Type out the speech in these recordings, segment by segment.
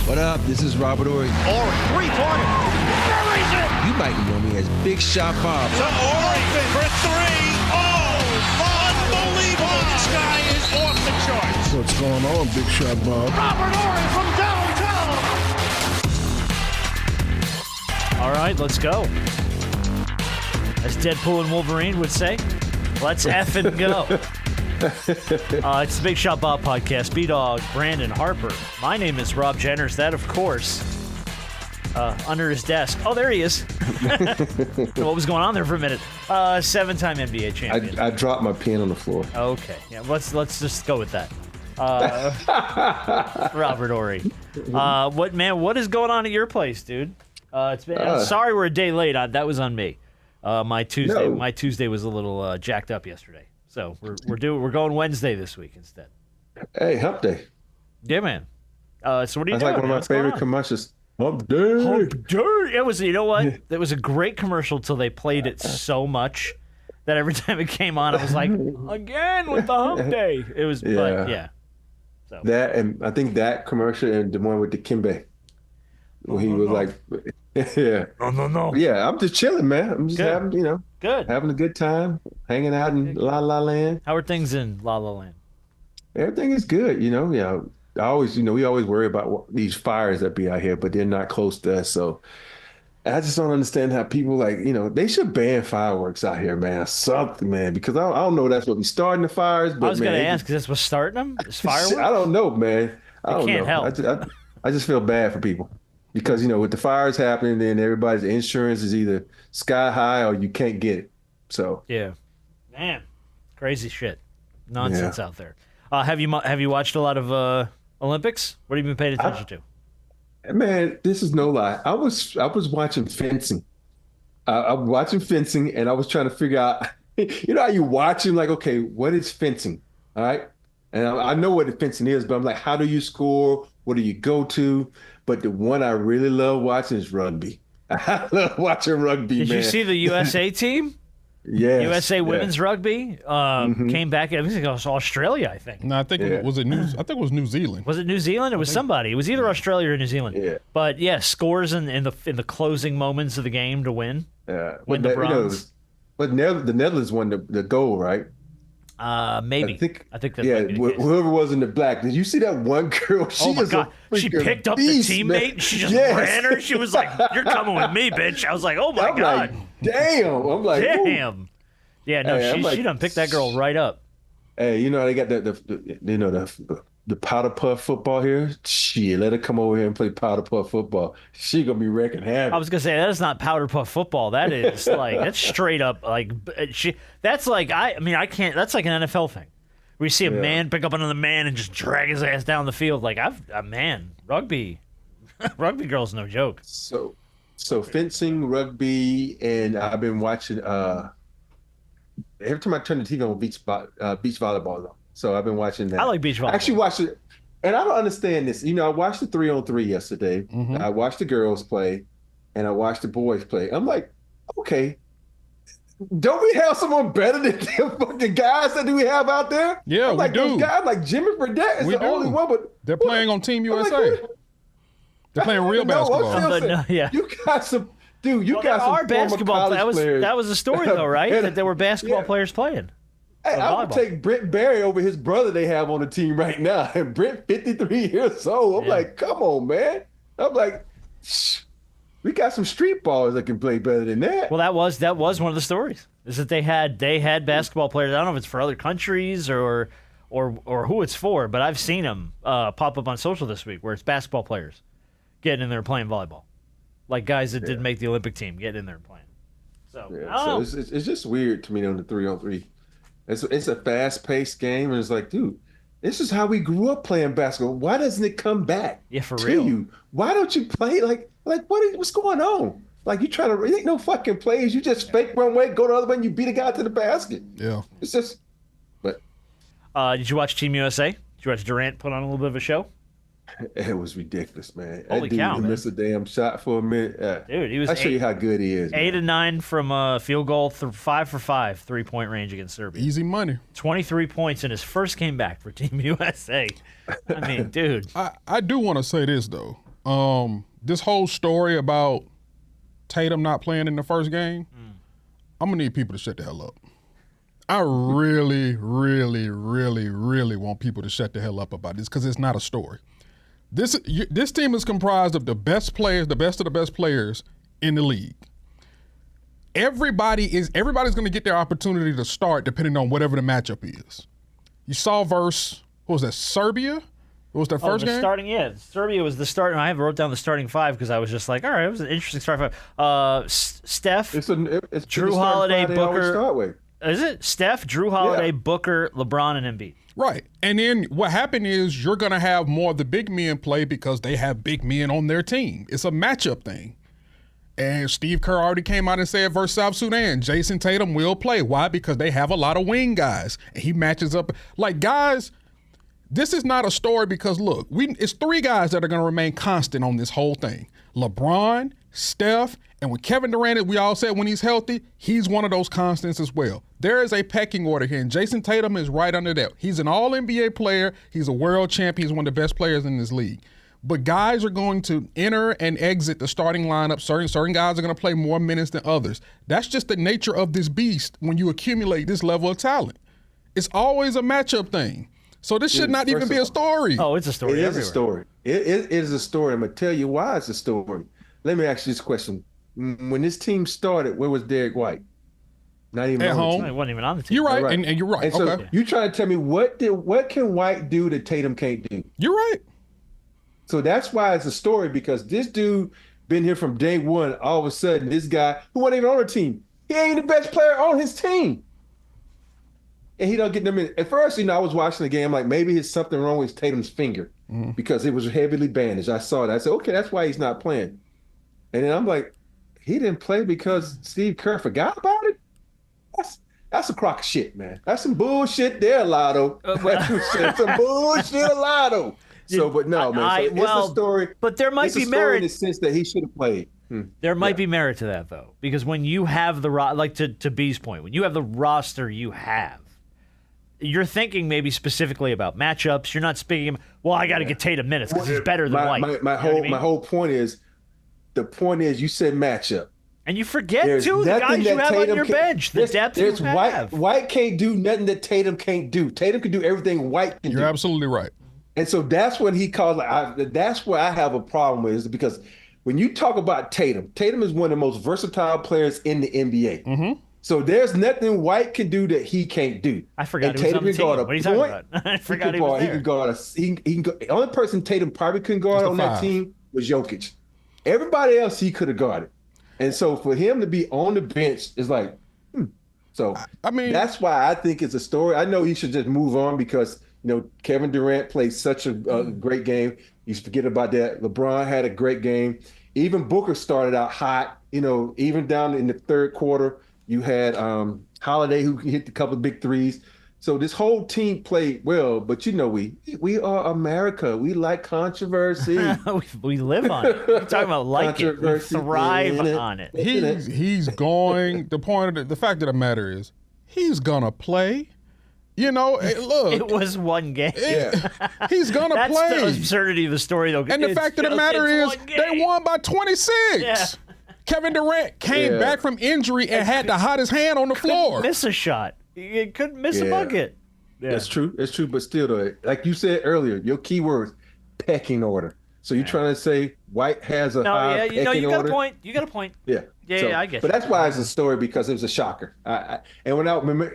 What up? This is Robert Ory. Ory, three-pointer. Buries it. You might know me as Big Shot Bob. To Ory for three. Oh, unbelievable. This guy is off the charts. What's going on, Big Shot Bob? Robert Ory from downtown. All right, let's go. As Deadpool and Wolverine would say, let's effing go. It's the Big Shot Bob podcast. B-Dog, Brandon Harper. My name is Rob Jenners. That, of course, under his desk. Oh, there he is. What was going on there for a minute? Seven-time NBA champion. I dropped my pen on the floor. Okay, yeah. Let's just go with that. Robert Ory. What is going on at your place, dude? It's been. Sorry, we're a day late. That was on me. My Tuesday was a little jacked up yesterday. So we're going Wednesday this week instead. Hey, Hump Day. Yeah, man. So what are you doing? That's like one of my favorite commercials. Hump Day. Hump Day. It was. You know what? It was a great commercial till they played it so much that every time it came on, I was like, again with the Hump Day. It was. Yeah. But, yeah. So that, and I think that commercial and the one with the Kimbe, where he was like, yeah. No. Yeah, I'm just chilling, man. I'm just Good. having a good time, hanging out in La La Land. How are things in La La Land? Everything is good, Yeah, I always, we always worry about these fires that be out here, but they're not close to us. So I just don't understand how people they should ban fireworks out here, man. Something, man, because I don't know if that's what be starting the fires. But I was going to ask, because that's what's starting them? Is fireworks? I don't know, man. I don't can't know. help. I just feel bad for people. Because, with the fires happening, then everybody's insurance is either sky high or you can't get it. So yeah, man, crazy shit, nonsense out there. Have you watched a lot of Olympics? What have you been paying attention to? Man, this is no lie. I was watching fencing. I'm watching fencing, and I was trying to figure out. How you watch like, okay, what is fencing? All right, and I know what the fencing is, but I'm like, how do you score? What do you go to? But the one I really love watching is rugby. I love watching rugby, man. Did you see the USA team? Yes. USA women's rugby came back. I think it was Australia, I think. No, I think it was New Zealand. Was it New Zealand? It was somebody. It was either Australia or New Zealand. Yeah. But yeah, scores in the closing moments of the game to win. Win the bronze. But the Netherlands won the gold, right? Maybe. I think that. Yeah, might be the case. whoever was in the black. Did you see that one girl? Oh my God! She picked up beast, the teammate. Man. She just ran her. She was like, "You're coming with me, bitch." I was like, "Oh my God!" Like, damn. I'm like, damn. Ooh. Yeah, no, Hey, she done picked that girl right up. Hey, they got the powder puff football here. Shit, let her come over here and play powder puff football. She gonna be wrecking havoc. I was gonna say that is not powder puff football. That is that's straight up that's like I can't. That's like an NFL thing. We see a man pick up another man and just drag his ass down the field. Like rugby girl's no joke. So fencing, rugby, and I've been watching. Every time I turn the TV on, beach volleyball though. So I've been watching that. I like beach volleyball. I actually watched it, and I don't understand this. I watched the 3-on-3 yesterday. Mm-hmm. I watched the girls play, and I watched the boys play. I'm like, okay, don't we have someone better than them fucking guys that we have out there? Yeah, I'm like, we do. Those guys like Jimmy Fredette is the only one, but they're playing on Team USA. Like, they're playing real basketball. You got some. Dude, you got some basketball players. That was the story, though, right? That there were basketball players playing. Hey, I would take Brent Barry over his brother they have on the team right now. And Brent, 53 years old. I'm like, come on, man. I'm like, we got some street ballers that can play better than that. Well, that was one of the stories. Is that they had basketball players. I don't know if it's for other countries or who it's for, but I've seen them pop up on social this week where it's basketball players getting in there playing volleyball. Like guys that didn't make the Olympic team get in there and playing. So, it's just weird to me on the 3-on-3. It's a fast-paced game, and it's like, dude, this is how we grew up playing basketball. Why doesn't it come back? Yeah, for real. You? Why don't you play like what's going on? Like you trying to it ain't no fucking plays. You just fake one way, go the other way, and you beat a guy to the basket. Yeah, it's just. But did you watch Team USA? Did you watch Durant put on a little bit of a show? It was ridiculous, man. Holy that dude cow, man. missed a damn shot for a minute. Dude, he was. I'll show you how good he is. 8 and 9 from field goal, 5 for 5 3-point range against Serbia. Easy money. 23 points in his first game back for Team USA. I mean, dude. I do want to say this though. This whole story about Tatum not playing in the first game, I'm going to need people to shut the hell up. I really, really, really, really want people to shut the hell up about this because it's not a story. This team is comprised of the best players, the best of the best players in the league. Everybody's going to get their opportunity to start depending on whatever the matchup is. You saw versus, what was that, Serbia? What was their first game? Serbia was the start. And I wrote down the starting five because I was just like, all right, it was an interesting starting five. Steph, It's Drew Holiday, Booker. Start with. Is it Steph, Drew Holiday, Booker, LeBron, and Embiid? Right. And then what happened is you're going to have more of the big men play because they have big men on their team. It's a matchup thing. And Steve Kerr already came out and said versus South Sudan, Jason Tatum will play. Why? Because they have a lot of wing guys. And he matches up. Like, guys, this is not a story because, look, it's three guys that are going to remain constant on this whole thing. LeBron, Steph, and when Kevin Durant, we all said when he's healthy, he's one of those constants as well. There is a pecking order here, and Jason Tatum is right under that. He's an all-NBA player. He's a world champion. He's one of the best players in this league. But guys are going to enter and exit the starting lineup. Certain guys are going to play more minutes than others. That's just the nature of this beast when you accumulate this level of talent. It's always a matchup thing. So this should not even be a story. Oh, it's a story. It is a story. It is a story. I'm going to tell you why it's a story. Let me ask you this question. When this team started, where was Derek White? Not even at home. He wasn't even on the team. You're right, and you're right. And so okay. you trying to tell me what can White do that Tatum can't do? You're right. So that's why it's a story, because this dude been here from day one. All of a sudden, this guy who wasn't even on the team, he ain't the best player on his team. And he don't get them in. At first, I was watching the game, like maybe there's something wrong with Tatum's finger because it was heavily bandaged. I saw that. I said, okay, that's why he's not playing. And then I'm like, he didn't play because Steve Kerr forgot about it? That's a crock of shit, man. That's some bullshit there, Lotto. That's some bullshit, Lotto. So, but no, man. So it's a story. But there might be merit merit in the sense that he should have played. There might be merit to that, though, because when you have the to B's point, when you have the roster you have, you're thinking maybe specifically about matchups. You're not speaking. Well, I got to get Tatum minutes because he's better than White. My whole point is, you said matchup. And you forget, too, the guys you have on your bench, the depth you have. White can't do nothing that Tatum can't do. Tatum can do everything White can do. You're absolutely right. And so that's when he calls. That's where I have a problem with, is because when you talk about Tatum is one of the most versatile players in the NBA. Mm-hmm. So there's nothing White can do that he can't do. I forgot he was on the team. What are you talking about? I forgot he was there. He can guard. The only person Tatum probably couldn't guard on that team was Jokic. Everybody else he could have guarded. And so for him to be on the bench is like, So I mean, that's why I think it's a story. I know he should just move on because Kevin Durant played such a great game. You forget about that. LeBron had a great game. Even Booker started out hot. Even down in the third quarter, you had Holiday who hit a couple of big threes. So this whole team played well, but we are America. We like controversy. we live on it. We're talking about like it. We thrive on it. He's going. The fact of the matter is, he's gonna play. Look. It was one game. He's gonna play. That's the absurdity of the story, though. And the fact of the matter is, they won by 26. Yeah. Kevin Durant came back from injury and had the hottest hand on the floor. Miss a shot. You couldn't miss a bucket. Yeah. That's true. It's true. But still, though, like you said earlier, your key word, pecking order. So you're trying to say White has a high pecking order? You got a point. You got a point. Yeah. Yeah, I get it. But that's why it's a story, because it was a shocker. And when I remember,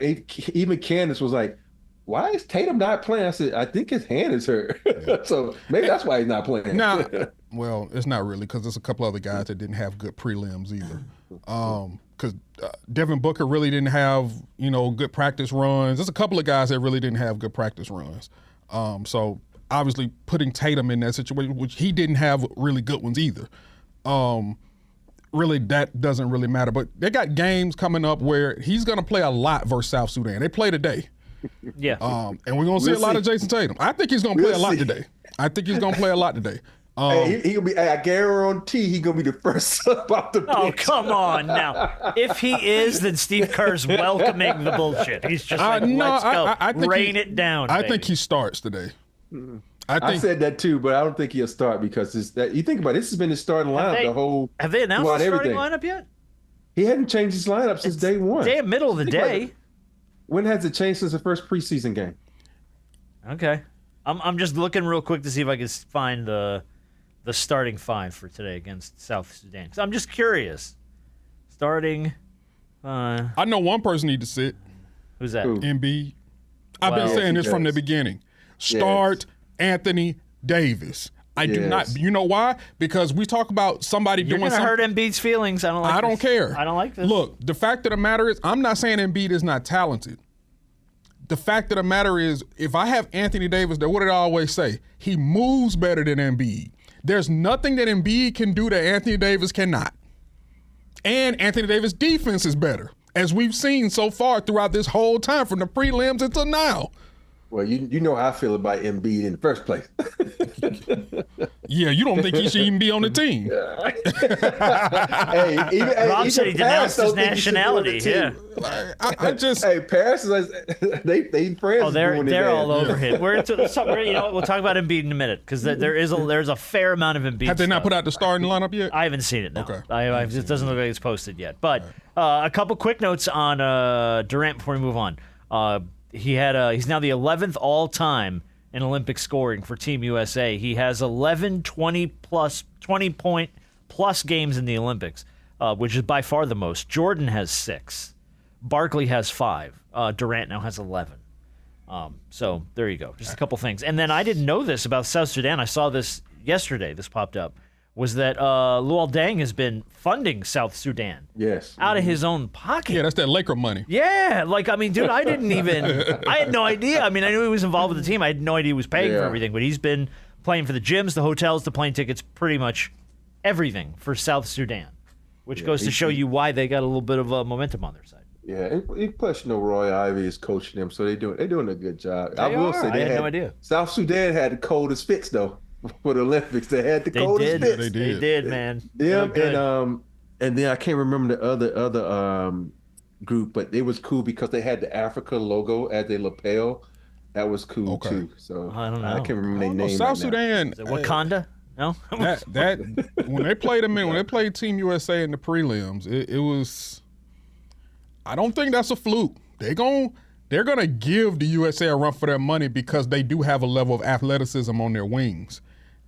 even Candace was like, why is Tatum not playing? I said, I think his hand is hurt. So maybe that's why he's not playing. Now, well, it's not really, because there's a couple other guys that didn't have good prelims either. Because Devin Booker really didn't have, good practice runs. There's a couple of guys that really didn't have good practice runs. So obviously putting Tatum in that situation, which he didn't have really good ones either. Really, that doesn't really matter. But they got games coming up where he's going to play a lot versus South Sudan. They play today. Yeah. And we're going to see a lot of Jason Tatum. I think he's going to play a lot today. He gonna be. I guarantee he's gonna be the first sub off the bench. Oh, come on now! If he is, then Steve Kerr's welcoming the bullshit. He's just like, let's go, rain it down. I think he starts today. I said that too, but I don't think he'll start because you think about it, this has been his starting lineup Have they announced the starting everything. lineup yet? He hadn't changed his lineup since day one. Middle of the day. When has it changed since the first preseason game? Okay. I'm just looking real quick to see if I can find the starting five for today against South Sudan. 'Cause I'm just curious. Starting. I know one person need to sit. Who's that? Who? Embiid. I've been Well, saying Yes, this he from the does. beginning. Start Anthony Davis. I do not. Yes. You know why? Because we talk about somebody You're doing gonna something. hurt Embiid's feelings. I don't like. I don't this. care. I don't like this. Look, the fact of the matter is, I'm not saying Embiid is not talented. The fact of the matter is, if I have Anthony Davis, there, what did I always say? He moves better than Embiid. There's nothing that Embiid can do that Anthony Davis cannot. And Anthony Davis' defense is better, as we've seen so far throughout this whole time, from the prelims until now. Well, you know how I feel about Embiid in the first place. Yeah, you don't think he should even be on the team. Rob said he denounced his don't think he should be on the nationality. team. Yeah. I just. Hey, Paris is they friends. Oh, they're doing his they're ass. all over him. You know what? We'll talk about Embiid in a minute because there's a fair amount of Embiid. Have they not stuff. put out the starting lineup yet? I haven't seen it. No. Okay. It doesn't look like it's posted yet. But a couple quick notes on Durant before we move on. He's now the 11th all time in Olympic scoring for Team USA. He has 11 20 point plus games in the Olympics, which is by far the most. Jordan has 6. Barkley has 5. Durant now has 11. So there you go. Just a couple things. And then I didn't know this about South Sudan. I saw this yesterday. This popped up. Was that Luol Deng has been funding South Sudan Yes. out of his own pocket. Yeah, that's that Laker money. Yeah, dude, I had no idea. I mean, I knew he was involved with the team. I had no idea he was paying for Yeah. everything, but he's been playing for the gyms, the hotels, the plane tickets, pretty much everything for South Sudan, which goes to show you why they got a little bit of momentum on their side. Yeah, and plus, Roy Ivey is coaching them, so they're doing a good job. They are. I had no idea. South Sudan had the coldest fits though for the Olympics. They had the coldest did. fits. They They did. did, man. Them They were good. and then I can't remember the other group, but it was cool because they had the Africa logo as their lapel. That was cool Okay. too. So I don't know. I can't remember their Well, name. South right Sudan. Is it Wakanda? No? That when they played Team USA in the prelims, it was. I don't think that's a fluke. They're gonna give the USA a run for their money because they do have a level of athleticism on their wings.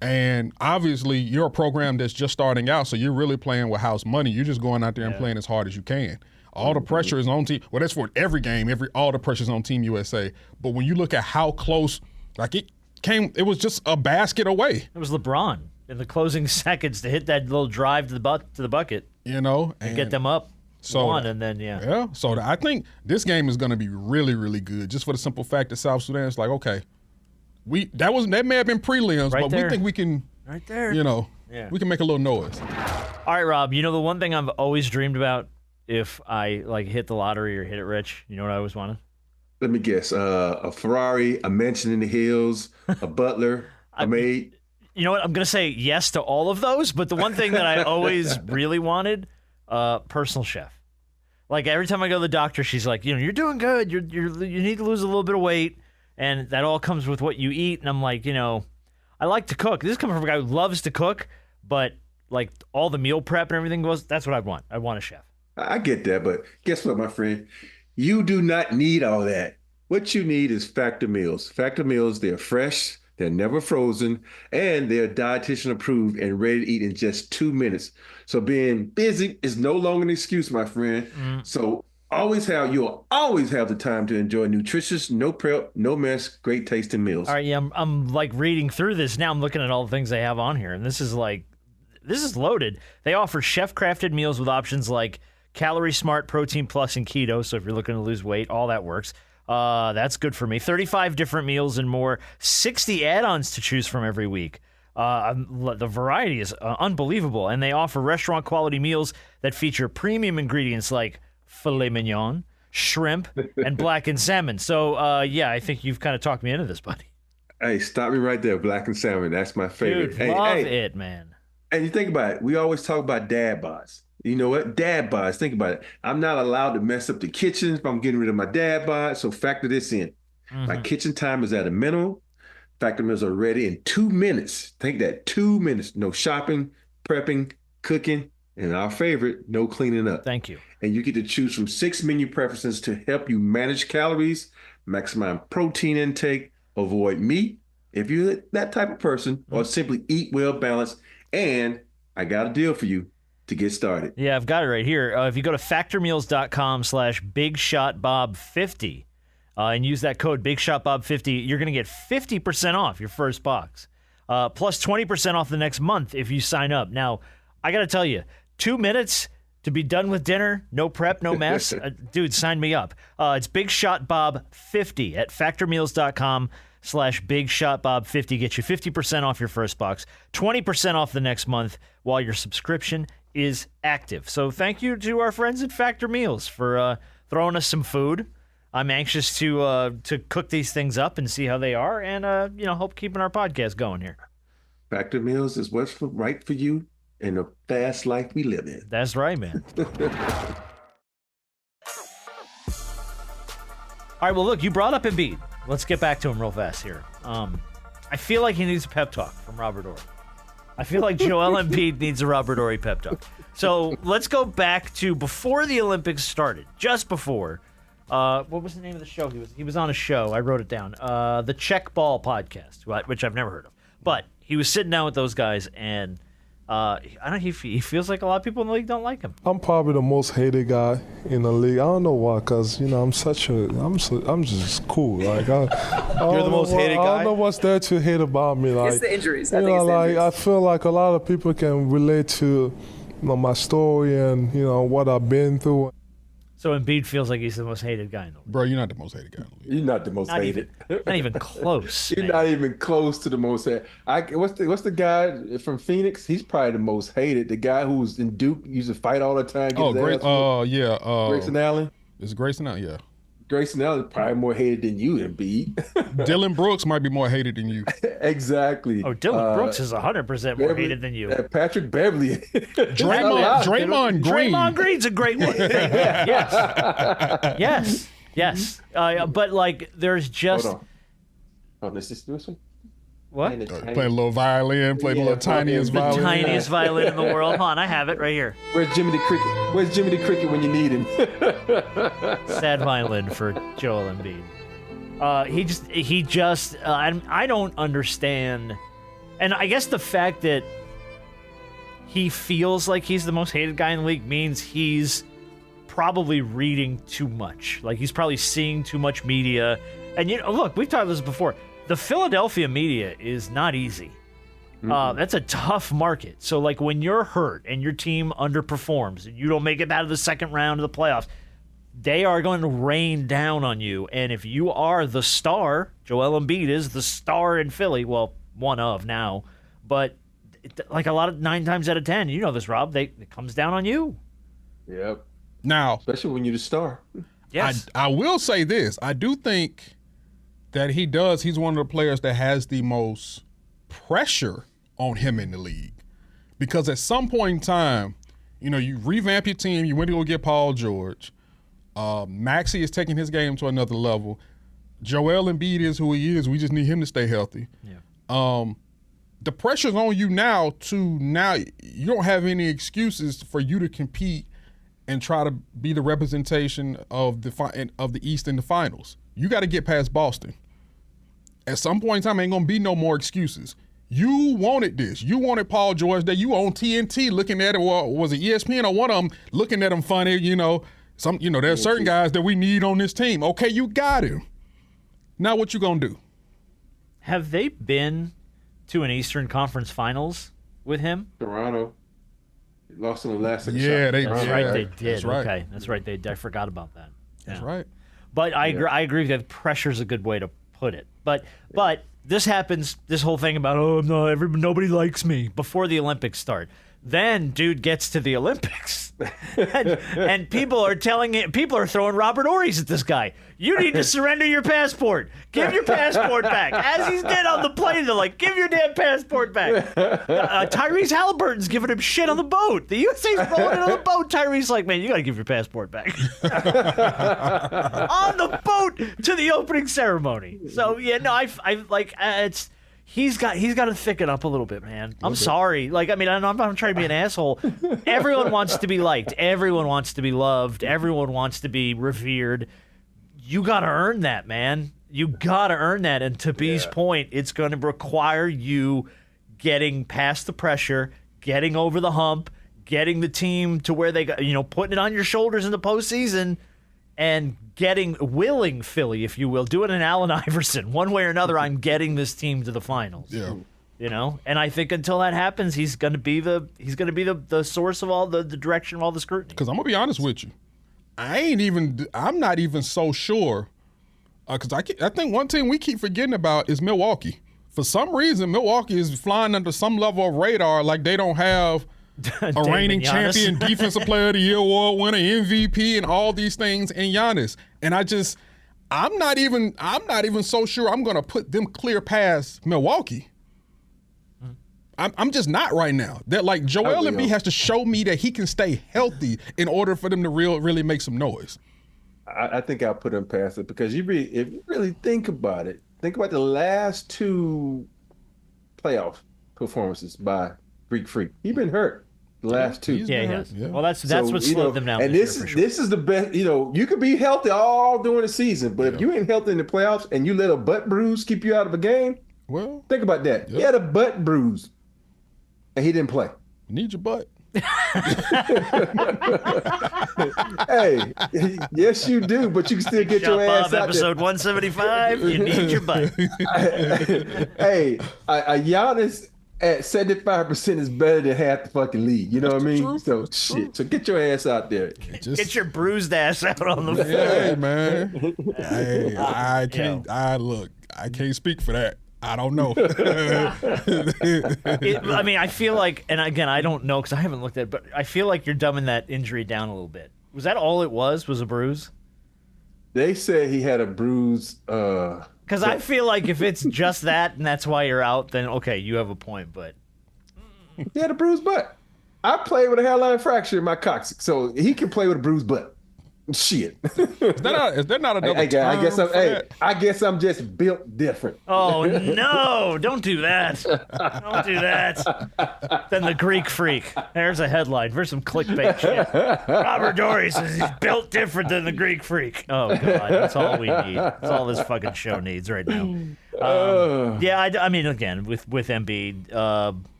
And obviously, you're a program that's just starting out, so you're really playing with house money. You're just going out there and playing as hard as you can. All the pressure is on team. Well, that's for every game. All the pressure is on Team USA. But when you look at how close, it was just a basket away. It was LeBron in the closing seconds to hit that little drive to the bucket And get them up So- one, and then yeah. Yeah, so I think this game is going to be really, really good, just for the simple fact that South Sudan is like, okay, that may have been prelims, Right but there. we think we can, Right there. Yeah. we can make a little noise. All right, Rob. You know the one thing I've always dreamed about if I hit the lottery or hit it rich. You know what I always wanted? Let me guess. A Ferrari, a mansion in the hills, a butler, a maid. You know what? I'm gonna say yes to all of those, but the one thing that I always really wanted, personal chef. Like every time I go to the doctor, she's like, you're doing good. You need to lose a little bit of weight, and that all comes with what you eat. And I'm like, I like to cook. This is coming from a guy who loves to cook, but like all the meal prep and everything goes. That's what I want. I want a chef. I get that, but guess what, my friend? You do not need all that. What you need is Factor Meals. Factor Meals, they're fresh, they're never frozen, and they're dietitian approved and ready to eat in just 2 minutes. So being busy is no longer an excuse, my friend. So you'll always have the time to enjoy nutritious, no prep, no mess, great tasting meals. All right, yeah, I'm like reading through this now. I'm looking at all the things they have on here, and this is loaded. They offer chef-crafted meals with options like Calorie Smart, Protein Plus, and Keto. So if you're looking to lose weight, all that works. That's good for me. 35 different meals and more. 60 add-ons to choose from every week. The variety is unbelievable, and they offer restaurant-quality meals that feature premium ingredients like filet mignon, shrimp, and blackened salmon. So, I think you've kind of talked me into this, buddy. Hey, stop me right there, Blackened Salmon. That's my favorite. Dude, love it, man. And you think about it, we always talk about dad bods. You know what? Dad bods. Think about it. I'm not allowed to mess up the kitchen if I'm getting rid of my dad bod. So factor this in. My kitchen time is at a minimum. Factor meals are ready in 2 minutes. Take that, 2 minutes. No shopping, prepping, cooking, and our favorite, no cleaning up. Thank you. And you get to choose from 6 menu preferences to help you manage calories, maximize protein intake, avoid meat if you're that type of person, or simply eat well balanced. And I got a deal for you to get started. Yeah, I've got it right here. If you go to factormeals.com/BigShotBob50 and use that code BigShotBob50, you're going to get 50% off your first box, plus 20% off the next month if you sign up. Now, I got to tell you, 2 minutes to be done with dinner, no prep, no mess. Dude, sign me up. It's BigShotBob50 at factormeals.com/BigShotBob50. Get you 50% off your first box, 20% off the next month while your subscription is active. So thank you to our friends at Factor Meals for throwing us some food. I'm anxious to cook these things up and see how they are, and hope keeping our podcast going here. Factor meals is what's right for you in the fast life we live in. That's right, man. All right, well, look, you brought up Embiid. Let's get back to him real fast here. I feel like he needs a pep talk from Robert Horry. I feel like Joel Embiid needs a Robert Horry pep talk. So let's go back to before the Olympics started, just before. What was the name of the show? He was on a show. I wrote it down. The Check Ball podcast, which I've never heard of. But he was sitting down with those guys, and I don't know. He feels like a lot of people in the league don't like him. I'm probably the most hated guy in the league. I don't know why, cause I'm just cool. Like you're the most hated guy. I don't know what's there to hate about me. Like It's the injuries. I think it's the injuries. I feel like a lot of people can relate to my story and what I've been through. So Embiid feels like he's the most hated guy in the league. Bro, you're not the most hated guy in the league. You're not the most hated. Not even close. You're man. not even close to the most hated. What's the guy from Phoenix? He's probably the most hated. The guy who's in Duke used to fight all the time. Oh, great. Grayson Allen. Is Grayson Allen? Yeah. Grayson Allen is probably more hated than you, Embiid. Dylan Brooks might be more hated than you. Exactly. Oh, Dylan Brooks is 100% more hated than you. Patrick Beverly. Draymond Green. Draymond Green's a great one. Yes. But like, there's just Hold on. Is this one? what? Play a little violin, play the little tiniest The violin. tiniest violin in the world. Hold on, I have it right here. Where's Jimmy the Cricket? Where's Jimmy the Cricket when you need him? Sad violin for Joel Embiid. He just I don't understand, and I guess the fact that he feels like he's the most hated guy in the league means he's probably reading too much. Like he's probably seeing too much media. And look, we've talked about this before. The Philadelphia media is not easy. That's a tough market. So like when you're hurt and your team underperforms and you don't make it out of the second round of the playoffs, they are going to rain down on you. And if you are the star, Joel Embiid is the star in Philly, well, one of now, but like a lot of 9 times out of 10, you know this, Rob, it comes down on you. Yep. Now, Especially when you're the star. Yes. I will say this. I do think that he's one of the players that has the most pressure on him in the league. Because at some point in time, you revamp your team, you went to go get Paul George. Maxey is taking his game to another level. Joel Embiid is who he is. We just need him to stay healthy. Yeah. The pressure's on you now you don't have any excuses for you to compete and try to be the representation of the East in the finals. You got to get past Boston. At some point in time, ain't gonna be no more excuses. You wanted this. You wanted Paul George. That you on TNT looking at it. Well, was it ESPN or one of them looking at him funny? There's certain guys that we need on this team. Okay, you got him. Now what you gonna do? Have they been to an Eastern Conference Finals with him? Toronto. Lost in the last second Yeah, shot. That's right, they did. That's right. Okay, that's right. I forgot about that. That's Yeah. right. But I agree that pressure's a good way to put it. But this happens, this whole thing about nobody likes me before the Olympics start. Then dude gets to the Olympics, and people are throwing Robert Ory's at this guy. You need to surrender your passport. Give your passport back. As he's getting on the plane, they're like, give your damn passport back. Tyrese Halliburton's giving him shit on the boat. The USA's rolling in on the boat. Tyrese's like, man, you got to give your passport back. On the boat to the opening ceremony. So, yeah, no, I like, it's... He's got to thicken up a little bit, man. I'm sorry. Like, I mean, I'm not trying to be an asshole. Everyone wants to be liked. Everyone wants to be loved. Everyone wants to be revered. You got to earn that, man. You got to earn that. And to B's point, it's going to require you getting past the pressure, getting over the hump, getting the team to where they got, putting it on your shoulders in the postseason, and willing Philly, if you will, doing an Allen Iverson. One way or another, I'm getting this team to the finals. Yeah. And I think until that happens, he's going to be the source of all the direction of all the scrutiny. Because I'm gonna be honest with you, I'm not even so sure. Because I think one team we keep forgetting about is Milwaukee. For some reason, Milwaukee is flying under some level of radar, like they don't have a reigning champion, defensive player of the year award winner, MVP, and all these things in Giannis. And I'm not even so sure I'm gonna put them clear past Milwaukee. I'm just not right now. That like Joel Embiid has to show me that he can stay healthy in order for them to really make some noise. I think I'll put him past it because if you really think about it, think about the last two playoff performances by Greek Freak. He's been hurt the last two. Yeah, he has. Yeah. Well, that's what slowed them down. And this is the best. You could be healthy all during the season, but if you ain't healthy in the playoffs and you let a butt bruise keep you out of a game, well, think about that. He had a butt bruise, and he didn't play. Need your butt. Hey, yes you do, but you can still get your ass out episode 175. You need your butt. Hey, a Giannis at 75% is better than half the fucking league. You know what I mean? True. So shit. So get your ass out there. Get your bruised ass out on the field. Hey man. Hey, I can't. I can't speak for that. I don't know. I mean, I feel like, and again, I don't know because I haven't looked at it, but I feel like you're dumbing that injury down a little bit. Was that all it was a bruise? They said he had a bruise. Because I feel like if it's just that and that's why you're out, then okay, you have a point. But he had a bruised butt. I played with a hairline fracture in my coccyx, so he can play with a bruised butt. Shit. Is there not another term for that? I guess I'm just built different. Oh no! Don't do that. Don't do that. Then the Greek Freak. There's a headline for some clickbait shit. Robert Ory says he's built different than the Greek Freak. Oh god, that's all we need. That's all this fucking show needs right now. Yeah, I mean, again, with Embiid,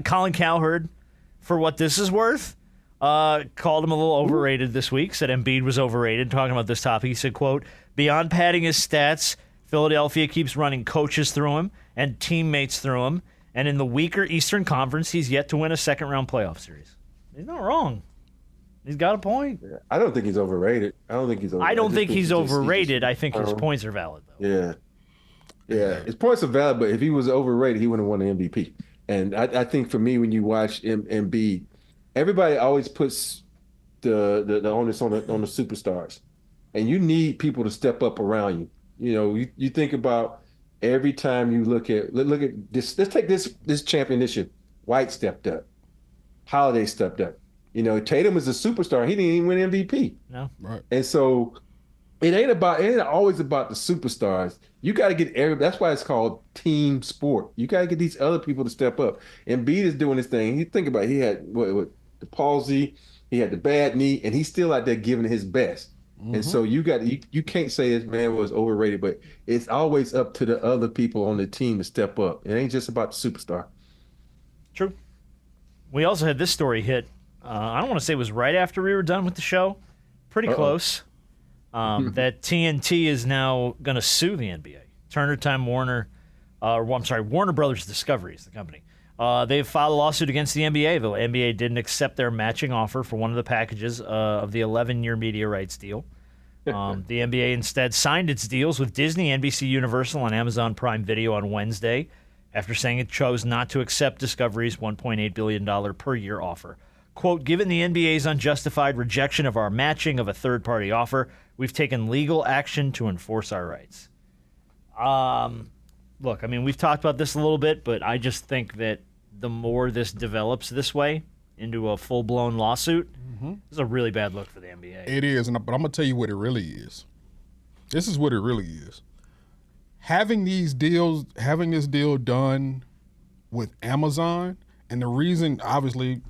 Colin Cowherd, for what this is worth, called him a little overrated this week, said Embiid was overrated, talking about this topic. He said, quote, beyond padding his stats, Philadelphia keeps running coaches through him and teammates through him, and in the weaker Eastern Conference, he's yet to win a second-round playoff series. He's not wrong. He's got a point. I don't think he's overrated. I don't think he's overrated. I think his points are valid, though. Yeah. His points are valid, but if he was overrated, he wouldn't have won the MVP. And I think for me, when you watch Embiid, everybody always puts the onus on the superstars, and you need people to step up around you. You know, you think about every time you look at this. Let's take this championship. White stepped up, Holiday stepped up. You know, Tatum is a superstar. He didn't even win MVP. No, right. And so it ain't always about the superstars. You got to get that's why it's called team sport. You got to get these other people to step up. Embiid is doing his thing. You think about it, he had what the palsy, he had the bad knee, and he's still out there giving his best. Mm-hmm. And so you can't say this man was overrated, but it's always up to the other people on the team to step up. It ain't just about the superstar. True. We also had this story hit. I don't want to say it was right after we were done with the show. Pretty close. That TNT is now going to sue the NBA. Turner Time Warner, Warner Brothers Discovery is the company. They've filed a lawsuit against the NBA. The NBA didn't accept their matching offer for one of the packages of the 11-year media rights deal. The NBA instead signed its deals with Disney, NBC Universal, and Amazon Prime Video on Wednesday after saying it chose not to accept Discovery's $1.8 billion per year offer. Quote, given the NBA's unjustified rejection of our matching of a third-party offer, we've taken legal action to enforce our rights. Look, I mean, we've talked about this a little bit, but I just think that the more this develops this way into a full-blown lawsuit, it's a really bad look for the NBA. It is, but I'm going to tell you what it really is. This is what it really is. Having this deal done with Amazon, and the reason, obviously,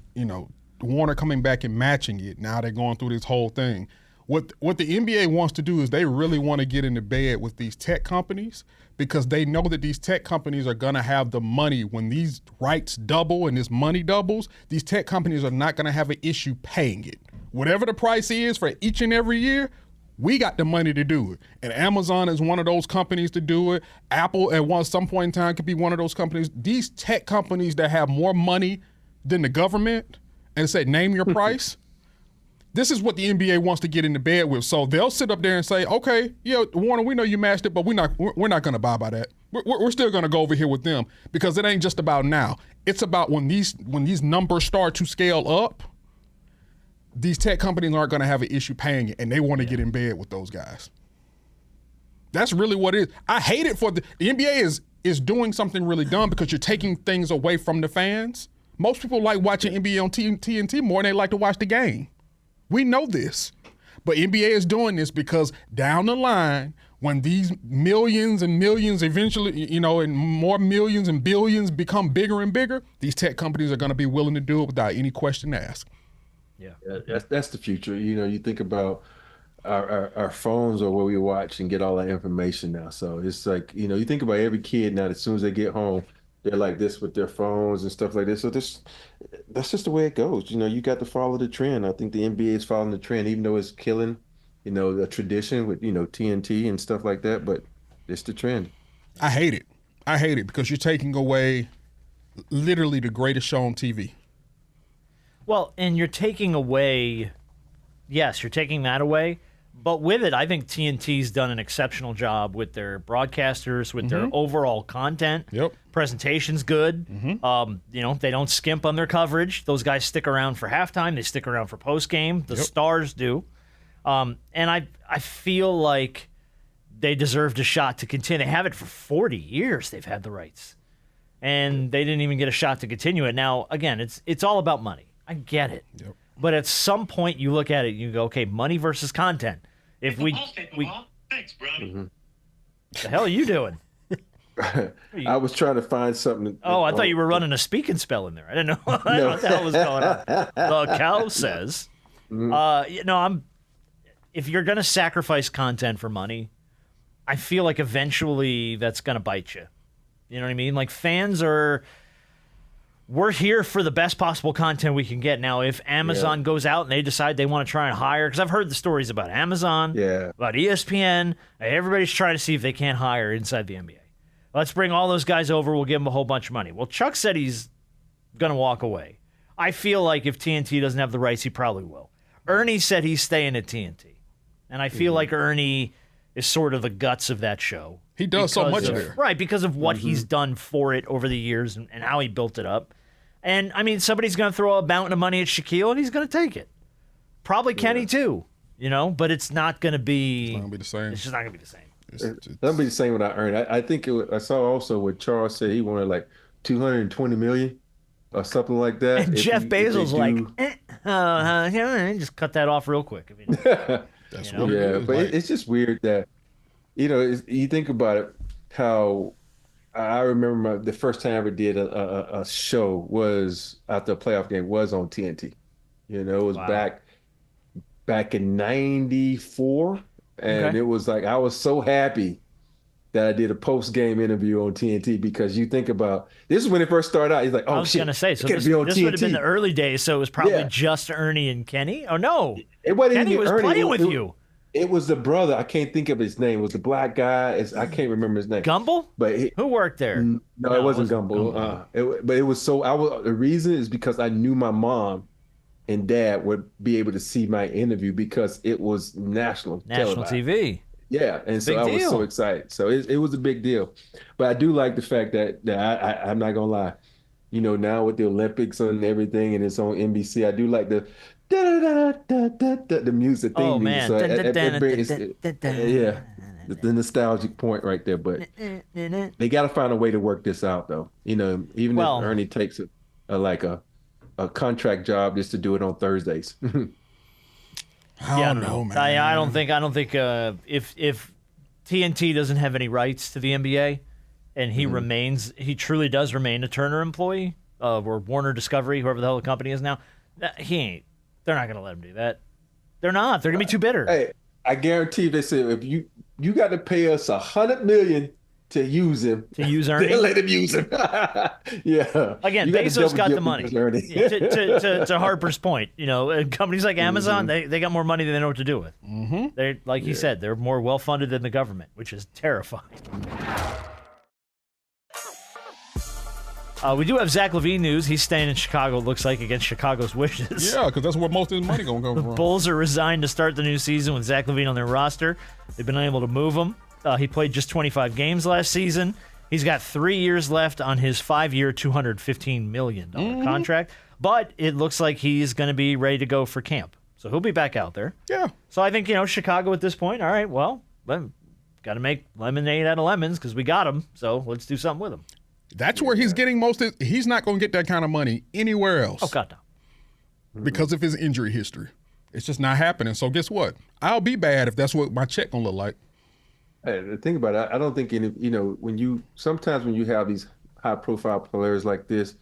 Warner coming back and matching it, now they're going through this whole thing. What the NBA wants to do is they really want to get into bed with these tech companies because they know that these tech companies are going to have the money. When these rights double and this money doubles, these tech companies are not going to have an issue paying it. Whatever the price is for each and every year, we got the money to do it. And Amazon is one of those companies to do it. Apple at some point in time could be one of those companies. These tech companies that have more money than the government and say, name your price. This is what the NBA wants to get into bed with. So they'll sit up there and say, okay, yeah, Warner, we know you matched it, but we're not going to buy by that. We're still going to go over here with them because it ain't just about now. It's about when these numbers start to scale up, these tech companies aren't going to have an issue paying it, and they want to get in bed with those guys. That's really what it is. I hate it for the NBA is doing something really dumb because you're taking things away from the fans. Most people like watching NBA on TNT more than they like to watch the game. We know this. But NBA is doing this because down the line, when these millions and millions eventually, and more millions and billions become bigger and bigger, these tech companies are going to be willing to do it without any question asked. Yeah, that's the future. You think about our phones or where we watch and get all that information now. So it's like, you think about every kid now, as soon as they get home, they're like this with their phones and stuff like this. So that's just the way it goes. You got to follow the trend. I think the NBA is following the trend, even though it's killing, the tradition with, TNT and stuff like that. But it's the trend. I hate it because you're taking away literally the greatest show on TV. Well, and you're taking away, yes, you're taking that away. But with it, I think TNT's done an exceptional job with their broadcasters, with their overall content. Yep. Presentation's good. They don't skimp on their coverage. Those guys stick around for halftime. They stick around for postgame. The stars do. And I feel like they deserved a shot to continue. They have it for 40 years. They've had the rights. And they didn't even get a shot to continue it. Now, again, it's all about money. I get it. Yep. But at some point, you look at it and you go, okay, money versus content. If we Thanks, Brownie. the hell are you doing? I was trying to find something. I thought you were running a speak and spell in there. I didn't know, I don't know what the hell was going on. The cow says, if you're going to sacrifice content for money, I feel like eventually that's going to bite you. You know what I mean? Like we're here for the best possible content we can get. Now, if Amazon goes out and they decide they want to try and hire, because I've heard the stories about Amazon, about ESPN, everybody's trying to see if they can't hire inside the NBA. Let's bring all those guys over. We'll give them a whole bunch of money. Well, Chuck said he's going to walk away. I feel like if TNT doesn't have the rights, he probably will. Ernie said he's staying at TNT. And I feel like Ernie is sort of the guts of that show. He does so much there. Right, because of what he's done for it over the years and how he built it up. And, I mean, somebody's going to throw a mountain of money at Shaquille, and he's going to take it. Probably Kenny, too, but it's not going to be... It's not going to be the same. It's just not going to be the same. It's not be the same without Ernie. I think I saw also what Charles said he wanted like $220 million or something like that. And Jeff Bezos just cut that off real quick. I mean, That's what it is. But it's just weird that, you think about it, how I remember the first time I ever did a show was after a playoff game was on TNT. It was back in '94. And it was like, I was so happy that I did a post-game interview on TNT because you think about, this is when it first started out. He's like, oh, I was going to say, so this would have been the early days, so it was probably just Ernie and Kenny? Oh, no. It wasn't Kenny even was Ernie. playing with you. It was the brother. I can't think of his name. It was the black guy. I can't remember his name. Gumble? Who worked there? No, it wasn't Gumble. But it was the reason is because I knew my mom and dad would be able to see my interview because it was national TV. Yeah, and so Big I was deal. so excited. So it was a big deal. But I do like the fact that I'm not gonna lie. You know, now with the Olympics and everything, and it's on NBC, I do like the the music theme Oh, music. man. So Yeah. the nostalgic point right there. But they got to find a way to work this out, though. You know, even Well- if Ernie takes a contract job just to do it on Thursdays. I don't know, man. I don't think if TNT doesn't have any rights to the NBA and he truly does remain a Turner employee or Warner Discovery, whoever the hell the company is now, they're not going to let him do that. They're not. They're going to be too bitter. Hey, I guarantee they said if you got to pay us $100 million to use him. To use Ernie? They'll let him use him. Yeah. Again, You got to Bezos double got dip the money. with Ernie. to Harper's point, you know, companies like Amazon, they got more money than they know what to do with. Mm-hmm. They, like he said, they're more well funded than the government, which is terrifying. We do have Zach LaVine news. He's staying in Chicago, it looks like, against Chicago's wishes. Yeah, because that's where most of his money gonna come from. Bulls are resigned to start the new season with Zach LaVine on their roster. They've been unable to move him. He played just 25 games last season. He's got 3 years left on his 5-year, $215 million contract. But it looks like he's going to be ready to go for camp. So he'll be back out there. Yeah. So I think, Chicago at this point, all right, well, got to make lemonade out of lemons because we got him. So let's do something with him. That's where he's getting most of he's not going to get that kind of money anywhere else. Oh, God, no. Because of his injury history. It's just not happening. So guess what? I'll be bad if that's what my check going to look like. Hey, the thing about it, I don't think sometimes when you have these high profile players like this,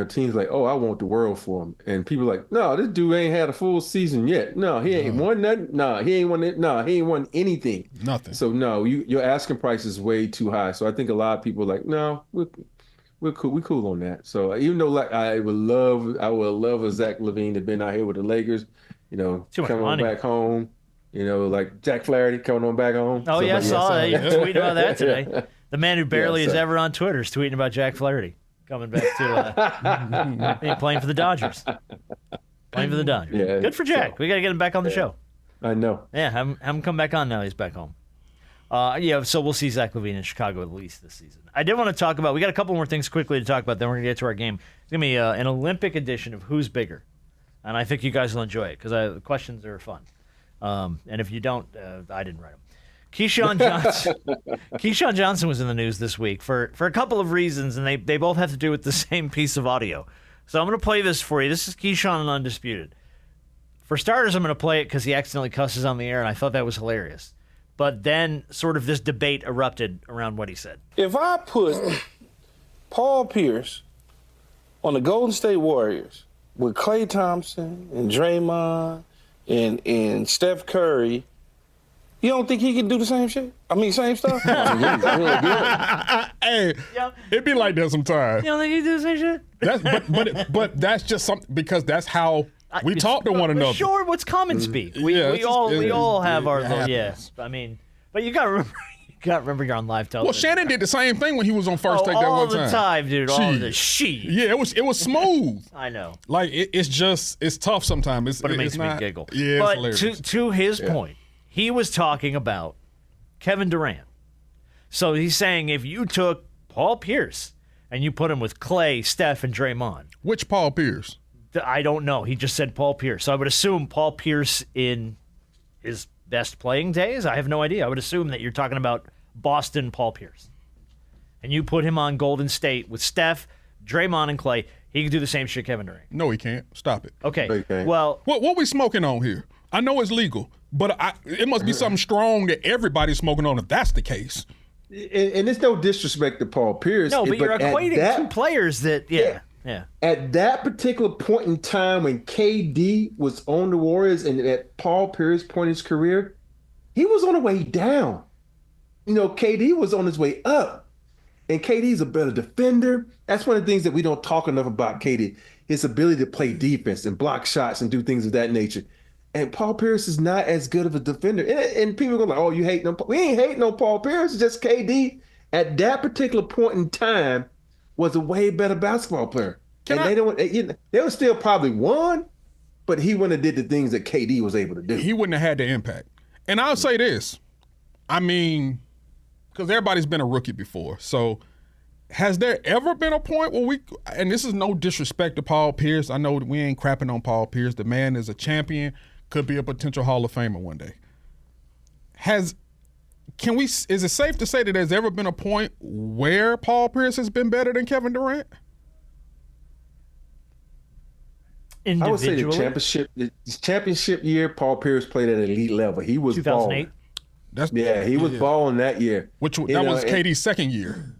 teams like, oh, I want the world for him. And people are like, no, this dude ain't had a full season yet. No, he ain't won nothing. No, he ain't won it. No, he ain't won anything. Nothing. So no, your asking price is way too high. So I think a lot of people are like, no, we're cool. We cool on that. So even though I would love a Zach LaVine to been out here with the Lakers, Too much come on money. back home. Like Jack Flaherty coming on back home. Oh, yeah, I saw that. You tweeted about that today. Yeah. The man who barely Yeah, is so- ever on Twitter is tweeting about Jack Flaherty coming back to playing for the Dodgers. Playing for the Dodgers. Yeah, Good for Jack. so- We got to get him back on the show. I know. Yeah, have him come back on now. He's back home. So we'll see Zach LaVine in Chicago at least this season. I did want to talk about, we got a couple more things quickly to talk about, then we're going to get to our game. It's going to be an Olympic edition of Who's Bigger. And I think you guys will enjoy it because the questions are fun. And if you don't, I didn't write them. Keyshawn Johnson was in the news this week for a couple of reasons, and they both have to do with the same piece of audio. So I'm going to play this for you. This is Keyshawn and Undisputed. For starters, I'm going to play it because he accidentally cusses on the air, and I thought that was hilarious. But then sort of this debate erupted around what he said. If I put Paul Pierce on the Golden State Warriors with Klay Thompson and Draymond and Steph Curry, you don't think he could do the same shit? I mean, same stuff? Hey, Yep. it'd be like that sometimes. You don't think he do the same shit? But that's just something because that's how we talk to one But another. Sure, what's common speak. We Yeah, it's all just- have it our little, yeah. happens. I mean, but you got to remember you're on live television. Well, Shannon did the same thing when he was on First Take that all one the time, dude. All Jeez. the she. Yeah, it was smooth. I know. Like it's tough sometimes. But it makes it's me not, giggle. Yeah, but it's hilarious. to his point, he was talking about Kevin Durant. So he's saying if you took Paul Pierce and you put him with Klay, Steph, and Draymond, Which Paul Pierce? I don't know. He just said Paul Pierce. So I would assume Paul Pierce in his best playing days. I have no idea. I would assume that you're talking about Boston Paul Pierce. And you put him on Golden State with Steph, Draymond, and Klay. He could do the same shit Kevin Durant. No, he can't. Stop it. Okay. Okay. Well, What we smoking on here? I know it's legal, but it must be something strong that everybody's smoking on if that's the case. And it's no disrespect to Paul Pierce. no, but you're at equating that- two players that, yeah. At that particular point in time when KD was on the Warriors and at Paul Pierce's point in his career, he was on the way down. KD was on his way up. And KD's a better defender. That's one of the things that we don't talk enough about KD, his ability to play defense and block shots and do things of that nature. And Paul Pierce is not as good of a defender. And people go like, oh, you hate no Paul. We ain't hating no Paul Pierce. It's just KD at that particular point in time was a way better basketball player. They would still probably won, but he wouldn't have did the things that KD was able to do. He wouldn't have had the impact. And I'll say this. I mean, because everybody's been a rookie before. So has there ever been a point where and this is no disrespect to Paul Pierce. I know that we ain't crapping on Paul Pierce. The man is a champion, could be a potential Hall of Famer one day. Is it safe to say that there's ever been a point where Paul Pierce has been better than Kevin Durant? I would say Individually? the championship year, Paul Pierce played at an elite level. He was 2008. balling. He was balling that year. That was KD's second year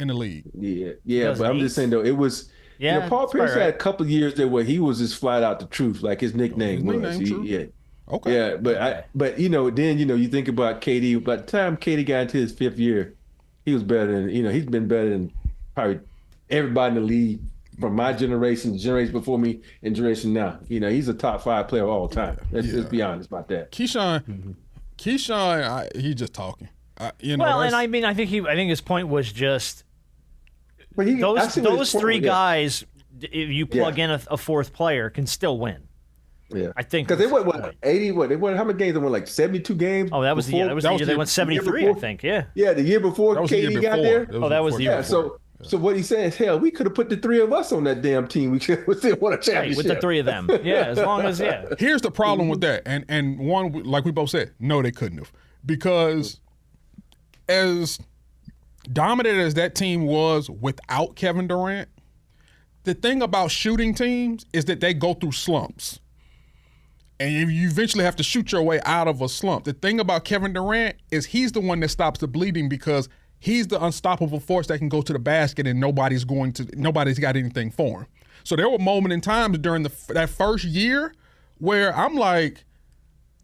in the league. Yeah. But I'm just saying though, it was. Yeah, Paul that's Pierce probably had right. a couple of years there where he was just flat out the truth, like his nickname was. True. Yeah. Okay. Yeah, but then you think about KD. By the time KD got into his fifth year, he was better than he's been better than probably everybody in the league from my generation, the generation before me, and generation now. He's a top 5 player of all time. Let's be honest about that. Keyshawn, he's just talking. And I mean, I think his point was just But I see what his those point- three yeah. guys. If you plug in a fourth player, can still win. Yeah, I think because they that's went the point. 80. They won how many games? They won like 72 games. Oh, that was the year. That was the year they went 73. I before. think. Yeah. Yeah, the year before That was the year KD got before. there. That was the year Yeah, before. so what he said is, hell, we could have put the 3 of us on that damn team. We could have still won a Right, championship. with the 3 of them. Yeah, as long as Here's the problem with that, and one, like we both said, no, they couldn't have, because as dominant as that team was without Kevin Durant, the thing about shooting teams is that they go through slumps, and you eventually have to shoot your way out of a slump. The thing about Kevin Durant is he's the one that stops the bleeding because he's the unstoppable force that can go to the basket and nobody's got anything for him. So there were moments in times during that first year where I'm like,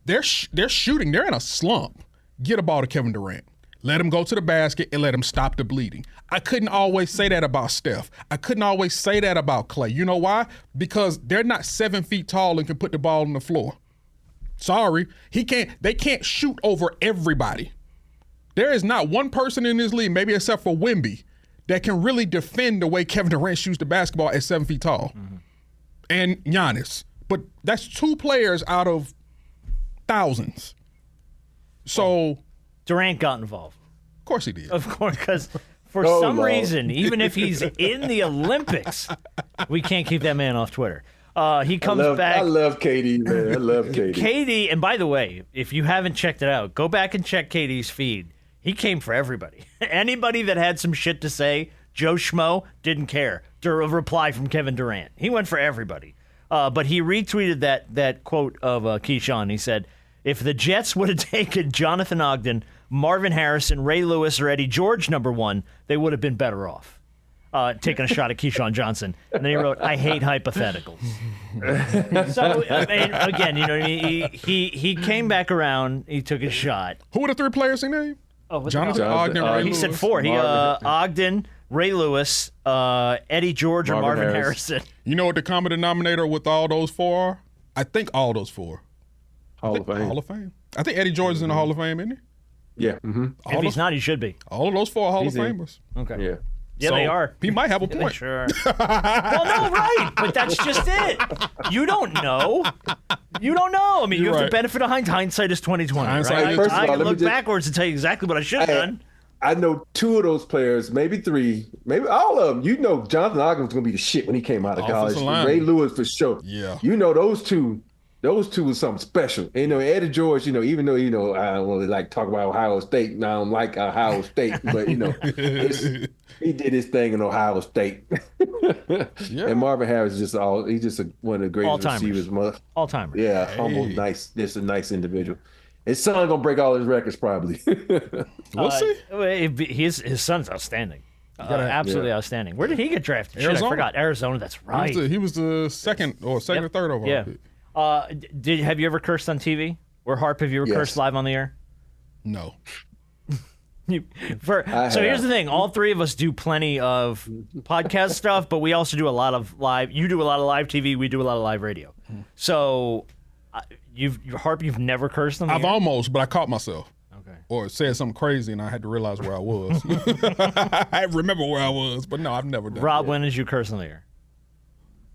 they're shooting, they're in a slump. Get a ball to Kevin Durant. Let him go to the basket and let him stop the bleeding. I couldn't always say that about Steph. I couldn't always say that about Clay. You know why? Because they're not 7 feet tall and can put the ball on the floor. Sorry. They can't shoot over everybody. There is not one person in this league, maybe except for Wemby, that can really defend the way Kevin Durant shoots the basketball at 7 feet tall. Mm-hmm. And Giannis. But that's 2 players out of thousands. So Durant got involved. of course he did. Of course, because for Oh, some Lord. reason, even if he's in the Olympics, we can't keep that man off Twitter. He comes back. I love KD, man. I love KD. KD, and by the way, if you haven't checked it out, go back and check KD's feed. He came for everybody. Anybody that had some shit to say, Joe Schmo didn't care. A reply from Kevin Durant. He went for everybody. But he retweeted that quote of Keyshawn. He said, if the Jets would have taken Jonathan Ogden, Marvin Harrison, Ray Lewis, or Eddie George #1, they would have been better off. Taking a shot at Keyshawn Johnson. And then he wrote, I hate hypotheticals. So, I mean, again, he came back around. He took his shot. Who were the 3 players he named? Oh, what's Jonathan it Ogden, Ogden. Ray he Lewis. said 4. He Ogden, Ray Lewis, Eddie George, or Marvin Marvin Harris. Harrison. You know what the common denominator with all those 4 are? I think all those 4. Hall of Fame. Hall of Fame. I think Eddie George is in the Hall of Fame, isn't he? Yeah. Mm-hmm. If he's not, he should be. All of those 4 are Hall He's of in. Famers. Okay. Yeah. Yeah, So they are. He might have a They point. sure. Well, no, right. But that's just it. You don't know. You don't know. I mean, you You're have right. the benefit of hindsight is 2020. Hindsight Right? is- First of I all, can let me look just- backwards and tell you exactly what I should have done. I know 2 of those players, maybe 3, maybe all of them. Jonathan Ogden was going to be the shit when he came out of college. Offensive line. Ray Lewis for sure. Yeah. Those two was something special. And, Eddie George, even though, I don't really like talk about Ohio State, and I don't like Ohio State, but, he did his thing in Ohio State. Yeah. And Marvin Harris is he's just one of the greatest All-timers. receivers. All timers. Yeah, humble, nice, just a nice individual. His son going to break all his records probably. We'll see. His son's outstanding. Absolutely outstanding. Where did he get drafted? Shit, I Arizona. forgot. Arizona. That's right. He was the second or Yep. third overall Yeah. pick. Have you ever cursed on TV? Or Harp, have you ever Yes. cursed live on the air? No. So here's the thing: all 3 of us do plenty of podcast stuff, but we also do a lot of live. You do a lot of live TV. We do a lot of live radio. So, you've never cursed on the I've air? almost, but I caught myself. Okay. Or said something crazy and I had to realize where I was. I remember where I was, but no, I've never done Rob, when did you curse on the air?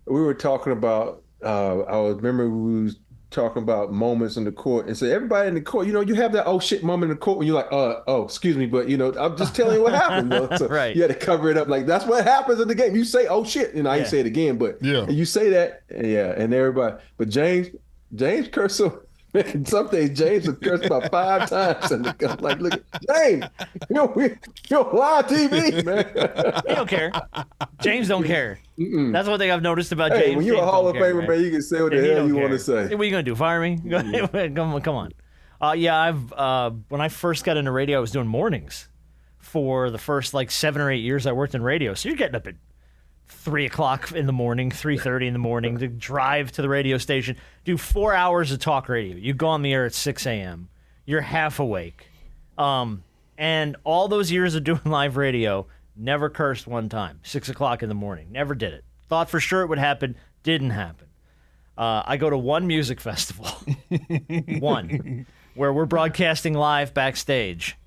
We were talking about. I remember we was talking about moments in the court, and so everybody in the court, you have that oh shit moment in the court when you're like, oh, excuse me, but I'm just telling you what happened. So Right. You had to cover it up. Like that's what happens in the game. You say oh shit, I ain't say it again, but you say that, and everybody. But James cursed so. Man, some days James would curse about 5 times, and I'm like, look, James, you're live TV, man. He don't care. James don't care. That's one thing I've noticed about Hey, James. when you're James a Hall don't of care, Famer, man, you can say what the He hell don't you care. want to say. What are you gonna do? Fire me? Come on. I've when I first got into radio, I was doing mornings for the first 7 or 8 years I worked in radio. So you're getting up at 3 o'clock in the morning, 3:30 in the morning to drive to the radio station, do 4 hours of talk radio. You go on the air at 6 a.m. You're half awake. And all those years of doing live radio, never cursed one time. 6 o'clock in the morning. Never did it. Thought for sure it would happen. Didn't happen. I go to one music festival, one, where we're broadcasting live backstage.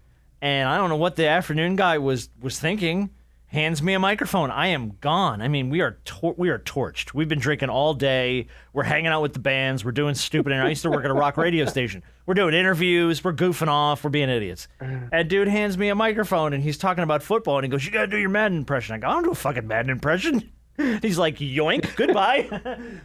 And I don't know what the afternoon guy was thinking. Hands me a microphone. I am gone. I mean, we are torched. We've been drinking all day. We're hanging out with the bands. We're doing stupid. And I used to work at a rock radio station. We're doing interviews. We're goofing off. We're being idiots. And dude hands me a microphone, and he's talking about football. And he goes, "You gotta do your Madden impression." I go, "I don't do a fucking Madden impression." He's like, "Yoink, goodbye."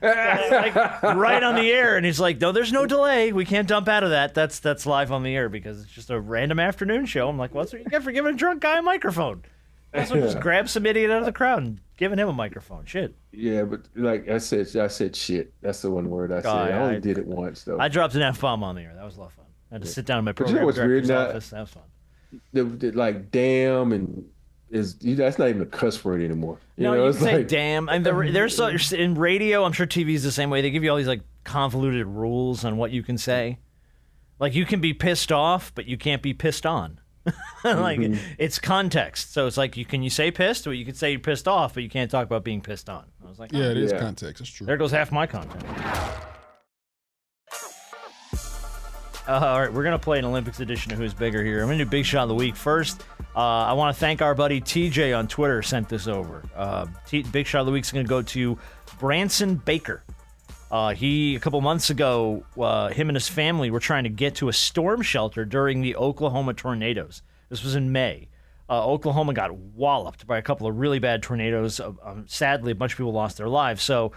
Right on the air. And he's like, "No, there's no delay. We can't dump out of that. That's live on the air because it's just a random afternoon show." I'm like, "What's what you get for giving a drunk guy a microphone?" That's what, just grab some idiot out of the crowd and giving him a microphone. Shit. Yeah, but like I said shit. That's the one word I said. I only did it once though. I dropped an F-bomb on the air. That was a lot of fun. I had to sit down in my But you know program what's weird director's now? office. That was fun. Like damn and that's not even a cuss word anymore. You can say damn. And there's in radio, I'm sure TV is the same way. They give you all these convoluted rules on what you can say. Like you can be pissed off, but you can't be pissed on. It's context. So it's like can you say pissed, or you could say you're pissed off, but you can't talk about being pissed on. I was like, Yeah, it is context. It's true. There goes half my content. All right, we're going to play an Olympics edition of Who's Bigger here. I'm going to do Big Shot of the Week first. I want to thank our buddy TJ on Twitter sent this over. Big Shot of the Week is going to go to Branson Baker. A couple months ago, him and his family were trying to get to a storm shelter during the Oklahoma tornadoes. This was in May. Oklahoma got walloped by a couple of really bad tornadoes. Sadly, a bunch of people lost their lives. So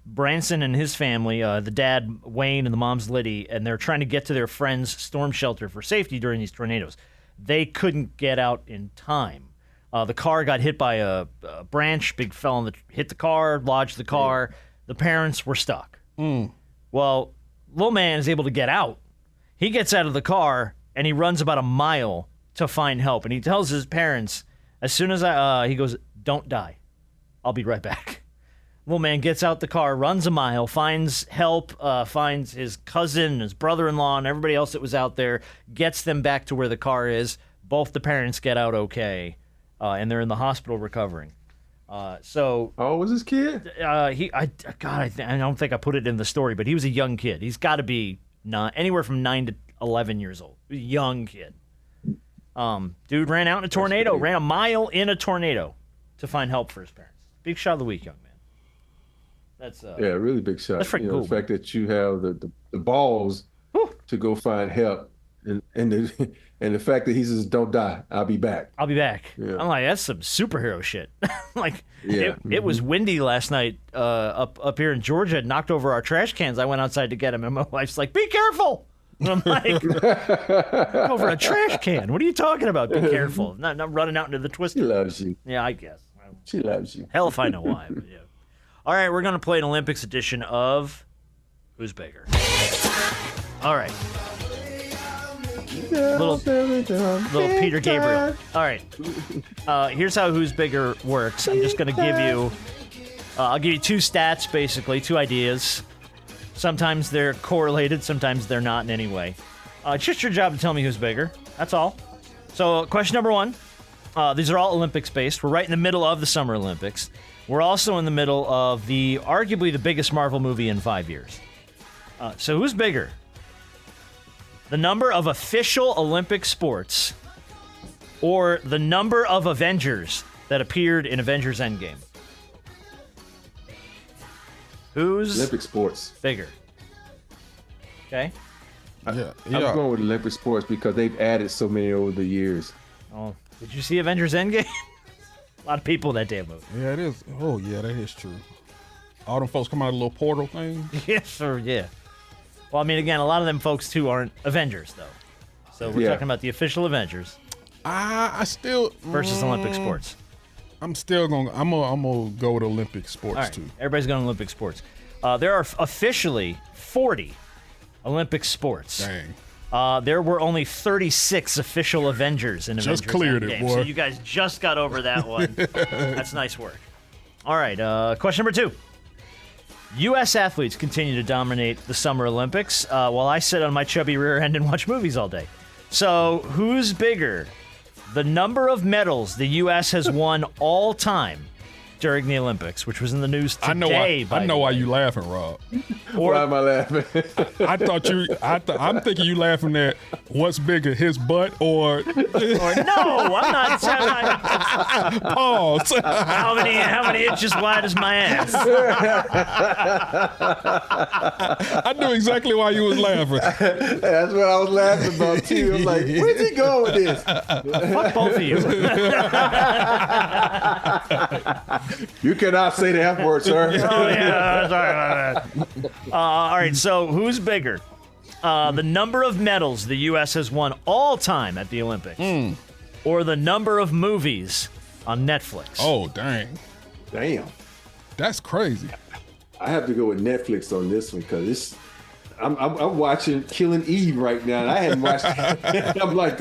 Branson and his family, the dad, Wayne, and the mom's Liddy, and they're trying to get to their friend's storm shelter for safety during these tornadoes. They couldn't get out in time. The car got hit by a branch, hit the car, lodged the car. Yeah. The parents were stuck. Well, little man is able to get out. He gets out of the car, and he runs about a mile to find help. And he tells his parents, as soon as he goes, "Don't die. I'll be right back." Little man gets out the car, runs a mile, finds help, finds his cousin, his brother-in-law, and everybody else that was out there, gets them back to where the car is. Both the parents get out okay, and they're in the hospital recovering. How old was this kid? I don't think I put it in the story, but he was a young kid. He's got to be anywhere from 9 to 11 years old. Young kid. Dude ran out in a tornado, ran a mile in a tornado to find help for his parents. Big shot of the week, young man. That's really big shot. That's freaking cool. The fact that you have the balls to go find help. And the fact that he says, "Don't die, I'll be back." I'll be back. Yeah. I'm like, that's some superhero shit. It was windy last night up here in Georgia. It knocked over our trash cans. I went outside to get them, and my wife's like, "Be careful." And I'm like, over a trash can. What are you talking about? Be careful. Not running out into the twister. She loves you. Yeah, I guess. She loves you. Hell if I know why. But yeah. All right, we're going to play an Olympics edition of Who's Bigger. All right. Little Peter Gabriel. All right. Here's how Who's Bigger works. I'm just going to give you... I'll give you 2 stats, basically, 2 ideas. Sometimes they're correlated, sometimes they're not in any way. It's just your job to tell me who's bigger. That's all. So, question number 1. These are all Olympics-based. We're right in the middle of the Summer Olympics. We're also in the middle of arguably the biggest Marvel movie in 5 years. So, who's bigger? The number of official Olympic sports or the number of Avengers that appeared in Avengers Endgame? Who's Olympic sports? Bigger? Okay. Yeah, I'm yeah. going with Olympic sports because they've added so many over the years. Oh, did you see Avengers Endgame? A lot of people in that damn movie. Yeah, it is. Oh, yeah, that is true. All them folks come out of a little portal thing. Yes, sir. Yeah. Well, I mean, again, a lot of them folks too aren't Avengers though. So we're talking about the official Avengers I still versus Olympic sports. I'm still gonna. I'm gonna go with Olympic sports All right. too. Everybody's going Olympic sports. There are officially 40 Olympic sports. Dang. There were only 36 official Avengers in Avengers Just cleared it, Endgame, boy. So you guys just got over that one. That's nice work. All right, question number 2. U.S. athletes continue to dominate the Summer Olympics while I sit on my chubby rear end and watch movies all day. So who's bigger? The number of medals the U.S. has won all time during the Olympics, which was in the news today. I know why you laughing, Rob. Why am I laughing? I thought you. I'm thinking you laughing at what's bigger, his butt or No, I'm not. pause. How many inches wide is my ass? I knew exactly why you was laughing. That's what I was laughing about too. I'm like, where's he going with this? Fuck both of you. You cannot say the F word, sir. Oh yeah, sorry about that. All right, so who's bigger? The number of medals the U.S. has won all time at the Olympics, or the number of movies on Netflix? Oh dang, Damn. that's crazy. I have to go with Netflix on this one because it's. I'm watching Killing Eve right now, and I hadn't watched it. I'm like,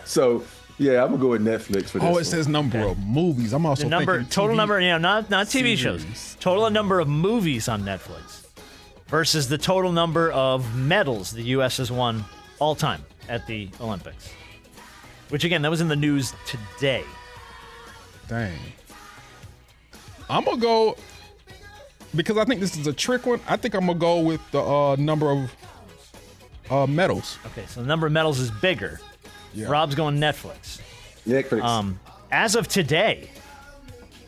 so yeah, I'm gonna go with Netflix for this. Oh, one. it says number of movies. I'm also The number, thinking total TV. number, not TV shows. series. Total number of movies on Netflix versus the total number of medals the U.S. has won all time at the Olympics. Which again, that was in the news today. Dang. I'm gonna go because I think this is a trick one. I think I'm gonna go with the number of medals. Okay, so the number of medals is bigger. Yeah. Rob's going Netflix. Netflix. As of today,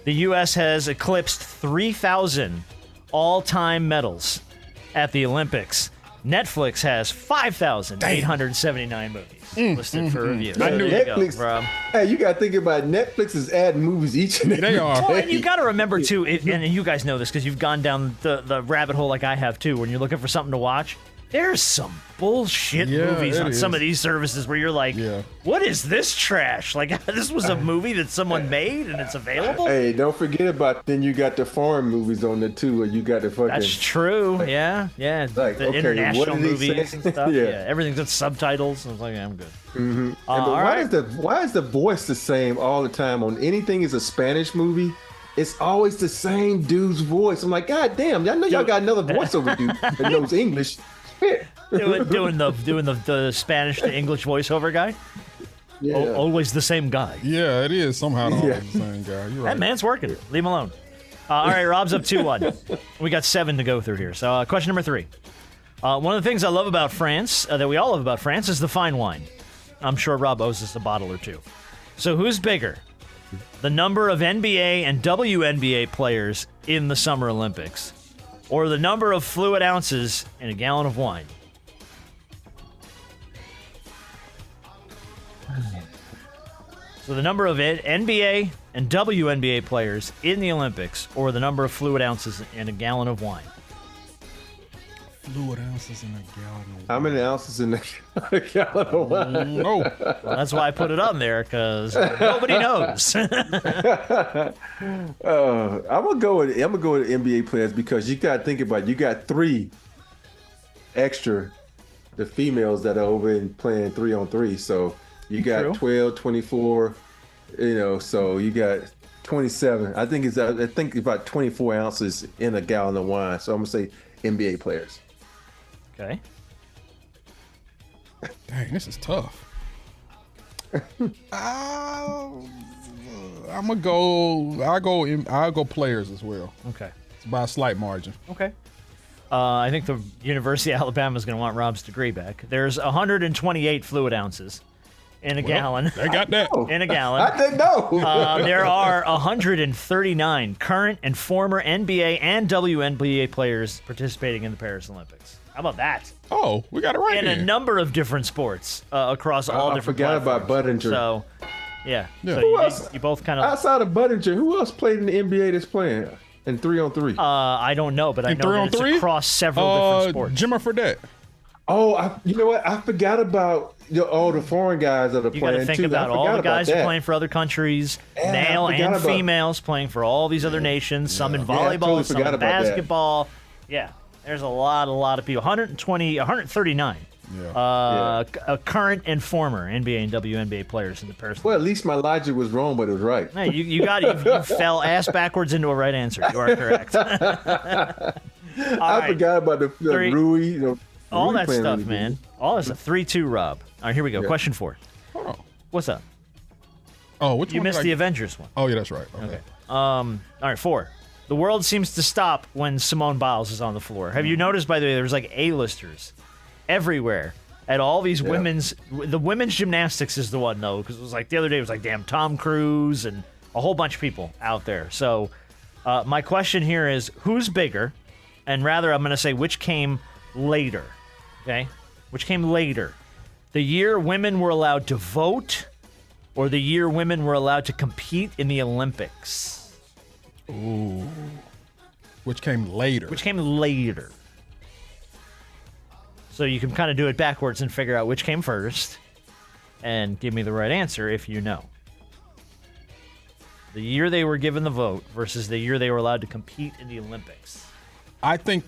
the U.S. has eclipsed 3,000 all-time medals at the Olympics. Netflix has 5,879 movies listed for review. I knew there you go, Netflix. Rob. Hey, you got to think about Netflix is adding movies each and every They are. Well, day. and you got to remember too, and you guys know this because you've gone down the rabbit hole like I have too. When you're looking for something to watch, there's some bullshit Yeah, movies it on is. some of these services where you're like, Yeah. "What is this trash? Like this was a movie that someone made and it's available." Hey, don't forget about then you got the foreign movies on there too, where you got the fucking. That's true. Yeah. Like, the okay, international what did he movies say? and stuff. Yeah. Yeah. Everything's got subtitles. I was like, I'm good. And but all why right. is the voice the same all the time on anything is a Spanish movie? It's always the same dude's voice. I'm like, God damn, I know y'all got another voiceover dude that knows English. Shit. doing the Spanish to English voiceover guy. Yeah. Always the same guy. Yeah, it is somehow Yeah. the same guy. You're That right. man's working. Leave him alone. All right, Rob's up 2-1. We got 7 to go through here. So, question number 3. One of the things I love about France, that we all love about France, is the fine wine. I'm sure Rob owes us a bottle or two. So, who's bigger? The number of NBA and WNBA players in the Summer Olympics, or the number of fluid ounces in a gallon of wine? So the number of NBA and WNBA players in the Olympics, or the number of fluid ounces in a gallon of wine. Fluid ounces in a gallon of How many ounces in the gallon of wine? No. Well, that's why I put it on there, because nobody knows. I'm gonna go with NBA players because you got to think about it. You got 3 extra, the females that are over and playing 3-on-3. So you got True. 12, 24, so you got 27. I think about 24 ounces in a gallon of wine. So I'm gonna say NBA players. Okay. Dang, this is tough. I'll go players as well. Okay. It's by a slight margin. Okay. I think the University of Alabama is going to want Rob's degree back. There's 128 fluid ounces in a gallon. They got that. In a gallon. I didn't know. There are 139 current and former NBA and WNBA players participating in the Paris Olympics. How about that? Oh, we got it right In a then. number of different sports across all I different forgot about platforms. Buttinger. So, yeah. Yeah. So Who else? you both kind of. Outside of Buttinger, who else played in the NBA that's playing in 3-on-3? I don't know, but I In know that it's 3-on-3? across several different sports. Jimmer Fredette. Oh, you know what? I forgot about all the foreign guys that are You got playing to think too. about I all forgot the guys about who are that. playing for other countries, Yeah, I male forgot and about- females playing for all these other nations. Some in I volleyball, totally some forgot in about that. basketball. Yeah, there's a lot of people. 139. Current and former NBA and WNBA players in the person. Well, at least my logic was wrong, but it was right. Hey, you got it. You fell ass backwards into a right answer. You are correct. I right. forgot about the Three. Rui. All Rui that playing stuff, really man. good. All that stuff. 3-2, Rob. All right, here we go. Yeah. Question 4. Hold on. What's up? Oh, which You one? missed did I the get? Avengers one. Oh, yeah, that's right. Okay. All right, 4. The world seems to stop when Simone Biles is on the floor. Have you noticed, by the way, there's like A-listers everywhere at all these women's. The women's gymnastics is the one, though, because it was like the other day, it was like, damn, Tom Cruise and a whole bunch of people out there. So my question here is, who's bigger? And rather, I'm going to say which came later. Okay? Which came later? The year women were allowed to vote or the year women were allowed to compete in the Olympics? Which came later. Which came later. So you can kind of do it backwards and figure out which came first and give me the right answer if you know. The year they were given the vote versus the year they were allowed to compete in the Olympics. I think.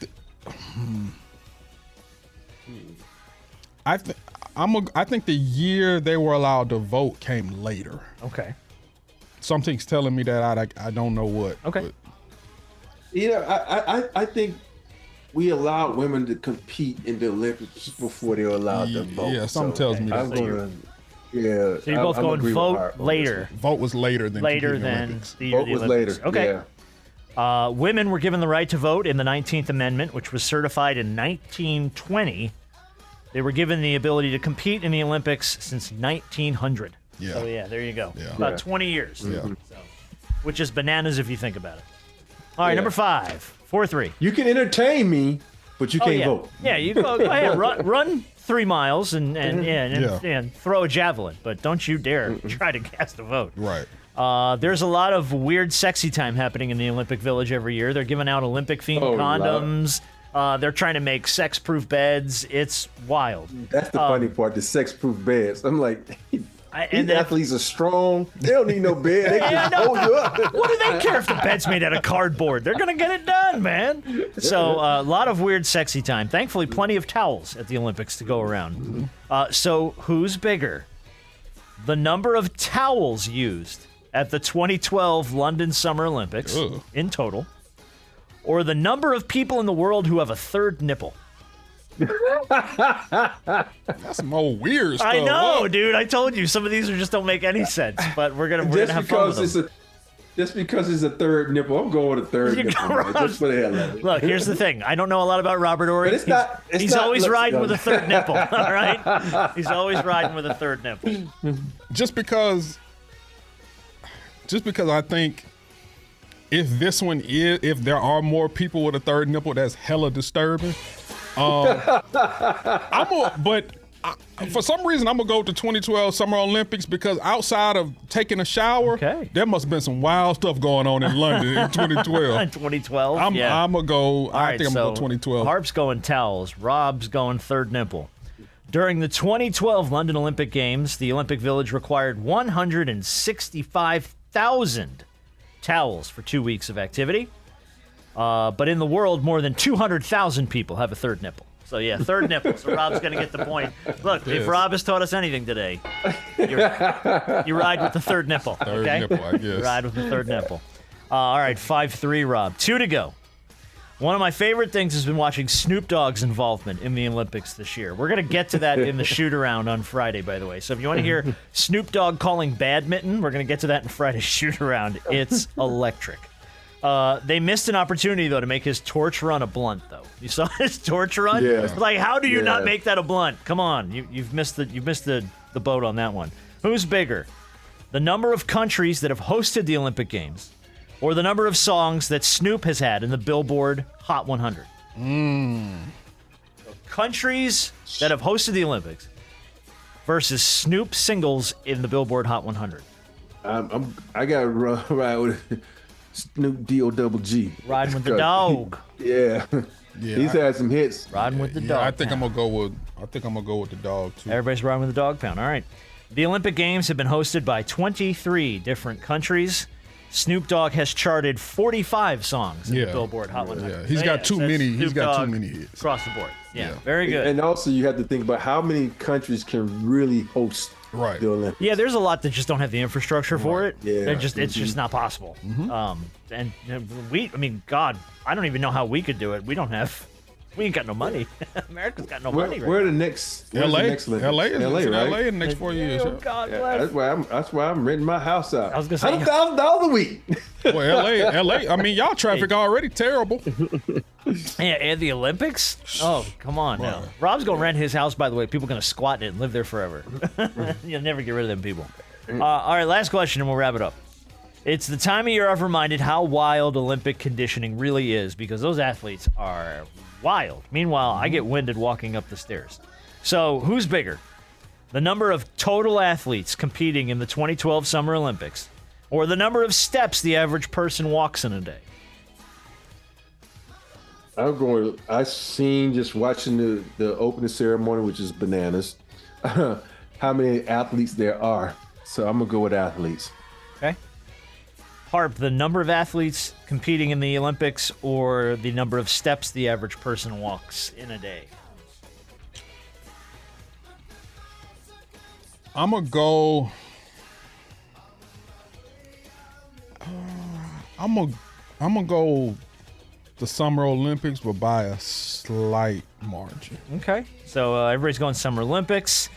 I think the year they were allowed to vote came later. Okay. Something's telling me that I don't know what. Okay. but- I think we allowed women to compete in the Olympics before they were allowed to vote. Yeah, something tells me I'm that. gonna. Yeah. So you're both I'm going agree with vote Art on this later. Vote was later than Later competing in the than Olympics. the year Vote of the was Olympics. later. Okay. Yeah. Women were given the right to vote in the 19th Amendment, which was certified in 1920. They were given the ability to compete in the Olympics since 1900. Yeah. So, yeah, there you go. Yeah. About Yeah. 20 years. Yeah. So, which is bananas if you think about it. All right, Yeah. number 5. 4-3. You can entertain me, but you can't yeah. vote. Yeah, you go ahead. Run 3 miles and throw a javelin, but don't you dare try to cast a vote. Right. There's a lot of weird sexy time happening in the Olympic Village every year. They're giving out Olympic-themed Oh, condoms. They're trying to make sex-proof beds. It's That's the funny part, the sex-proof beds. I'm like, and these athletes are strong. They don't need no bed. They Yeah, I can know. hold you up. What do they care if the bed's made out of cardboard? They're going to get it done, man. So a lot of weird sexy time. Thankfully, plenty of towels at the Olympics to go around. So who's bigger? The number of towels used at the 2012 London Summer Olympics Ugh. in total, or the number of people in the world who have a third nipple? That's some old weird stuff. I know, What? dude. I told you some of these just don't make any sense, but we're gonna Just have fun with because them. just because it's a third nipple, I'm going with a third You nipple. go, Man, just for the hell of it. Look, here's the thing. I don't know a lot about Robert Ory. But it's He's not- always let's riding go. with a third nipple. All right, he's always riding with a third nipple. Just because I think if there are more people with a third nipple, that's hella disturbing. For some reason, I'm gonna go with the 2012 Summer Olympics because outside of taking a shower, Okay. there must have been some wild stuff going on in London in 2012. 2012. I'm yeah. gonna go. All I right, think I'm so gonna go 2012. Harp's going towels. Rob's going third nipple. During the 2012 London Olympic Games, the Olympic Village required 165,000 towels for 2 weeks of activity. But in the world, more than 200,000 people have a third nipple. So, yeah, third nipple. So Rob's going to get the point. Look, if Yes. Rob has taught us anything today, you ride with the third nipple. Third okay? nipple, I guess. Ride with the third nipple. All right, 5-3, Rob. 2 to go. One of my favorite things has been watching Snoop Dogg's involvement in the Olympics this year. We're going to get to that in the shoot-around on Friday, by the way. So if you want to hear Snoop Dogg calling badminton, we're going to get to that in Friday's shoot-around. It's electric. They missed an opportunity, though, to make his torch run a blunt, though. You saw his torch run? Yeah. Like, how do you not Yeah. make that a blunt? Come on. You've missed the boat on that one. Who's bigger? The number of countries that have hosted the Olympic Games or the number of songs that Snoop has had in the Billboard Hot 100? countries that have hosted the Olympics versus Snoop singles in the Billboard Hot 100. I got to ride with Snoop D-O-double-G. Riding with the dog. Yeah. Yeah, He's had some hits. Riding with the yeah, dog. I think pound. I'm gonna go with the dog too. Everybody's riding with the dog pound. All right. The Olympic Games have been hosted by 23 different countries. Snoop Dogg has charted 45 songs in the Billboard Hot 100. Yeah, he's got too many. He's got too many hits across the board. Yeah, Yeah. very good. And also, you have to think about how many countries can really host Right. the Olympics. Yeah, there's a lot that just don't have the infrastructure for it. Yeah. It's just not possible. And God, I don't even know how we could do it. We ain't got no money. America's got no money right Where now. the next? LA, Where's the next LA, Olympics? is LA, right? LA in the next 4 years. Oh, God Yeah, bless. that's why I'm renting my house out. I was gonna say- $100,000 a week. Well, LA. I mean, y'all traffic already terrible. Yeah, and the Olympics? Oh, come on now. Rob's gonna rent his house, by the way. People are gonna squat in it and live there forever. You'll never get rid of them people. All right, last question and we'll wrap it up. It's the time of year I've reminded how wild Olympic conditioning really is because those athletes are wild. Meanwhile, I get winded walking up the stairs. So, who's bigger? The number of total athletes competing in the 2012 Summer Olympics or the number of steps the average person walks in a day? I'm going. I seen just watching the opening ceremony, which is bananas. How many athletes there are? So I'm gonna go with athletes. Okay. Harp, the number of athletes competing in the Olympics or the number of steps the average person walks in a day? I'm gonna go. I'm gonna go the Summer Olympics, but by a slight margin. Okay. So everybody's going Summer Olympics.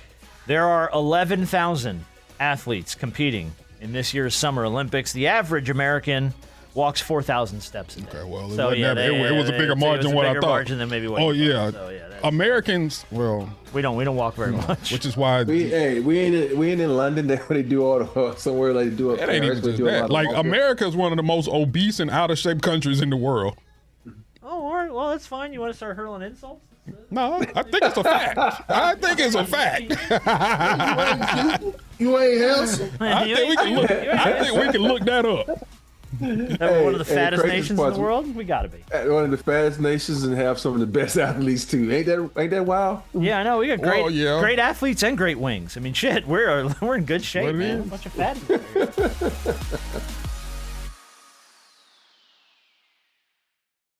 There are 11,000 athletes competing in this year's Summer Olympics. The average American walks 4,000 steps a day. Okay, well, So, it was a bigger margin than what I thought. Margin than maybe what Oh you yeah, thought. So, yeah, Americans. Well, we don't walk very much. which is why We ain't in London. Where they do all the somewhere like they do it. it ain't even just that. Like America is one of the most obese and out of shape countries in the world. Oh, all right. Well, that's fine. You want to start hurling insults? No, I think it's a fact. I think it's a fact. You ain't handsome. I think we can look that up. One of the fattest crazy nations in parts- the world? We gotta be. one of the fattest nations and have some of the best athletes too. Ain't that wild? Yeah, I know. We got great, Well, yeah. great athletes and great wings. I mean, shit, we're in good shape, What it man. is. A bunch of fatties.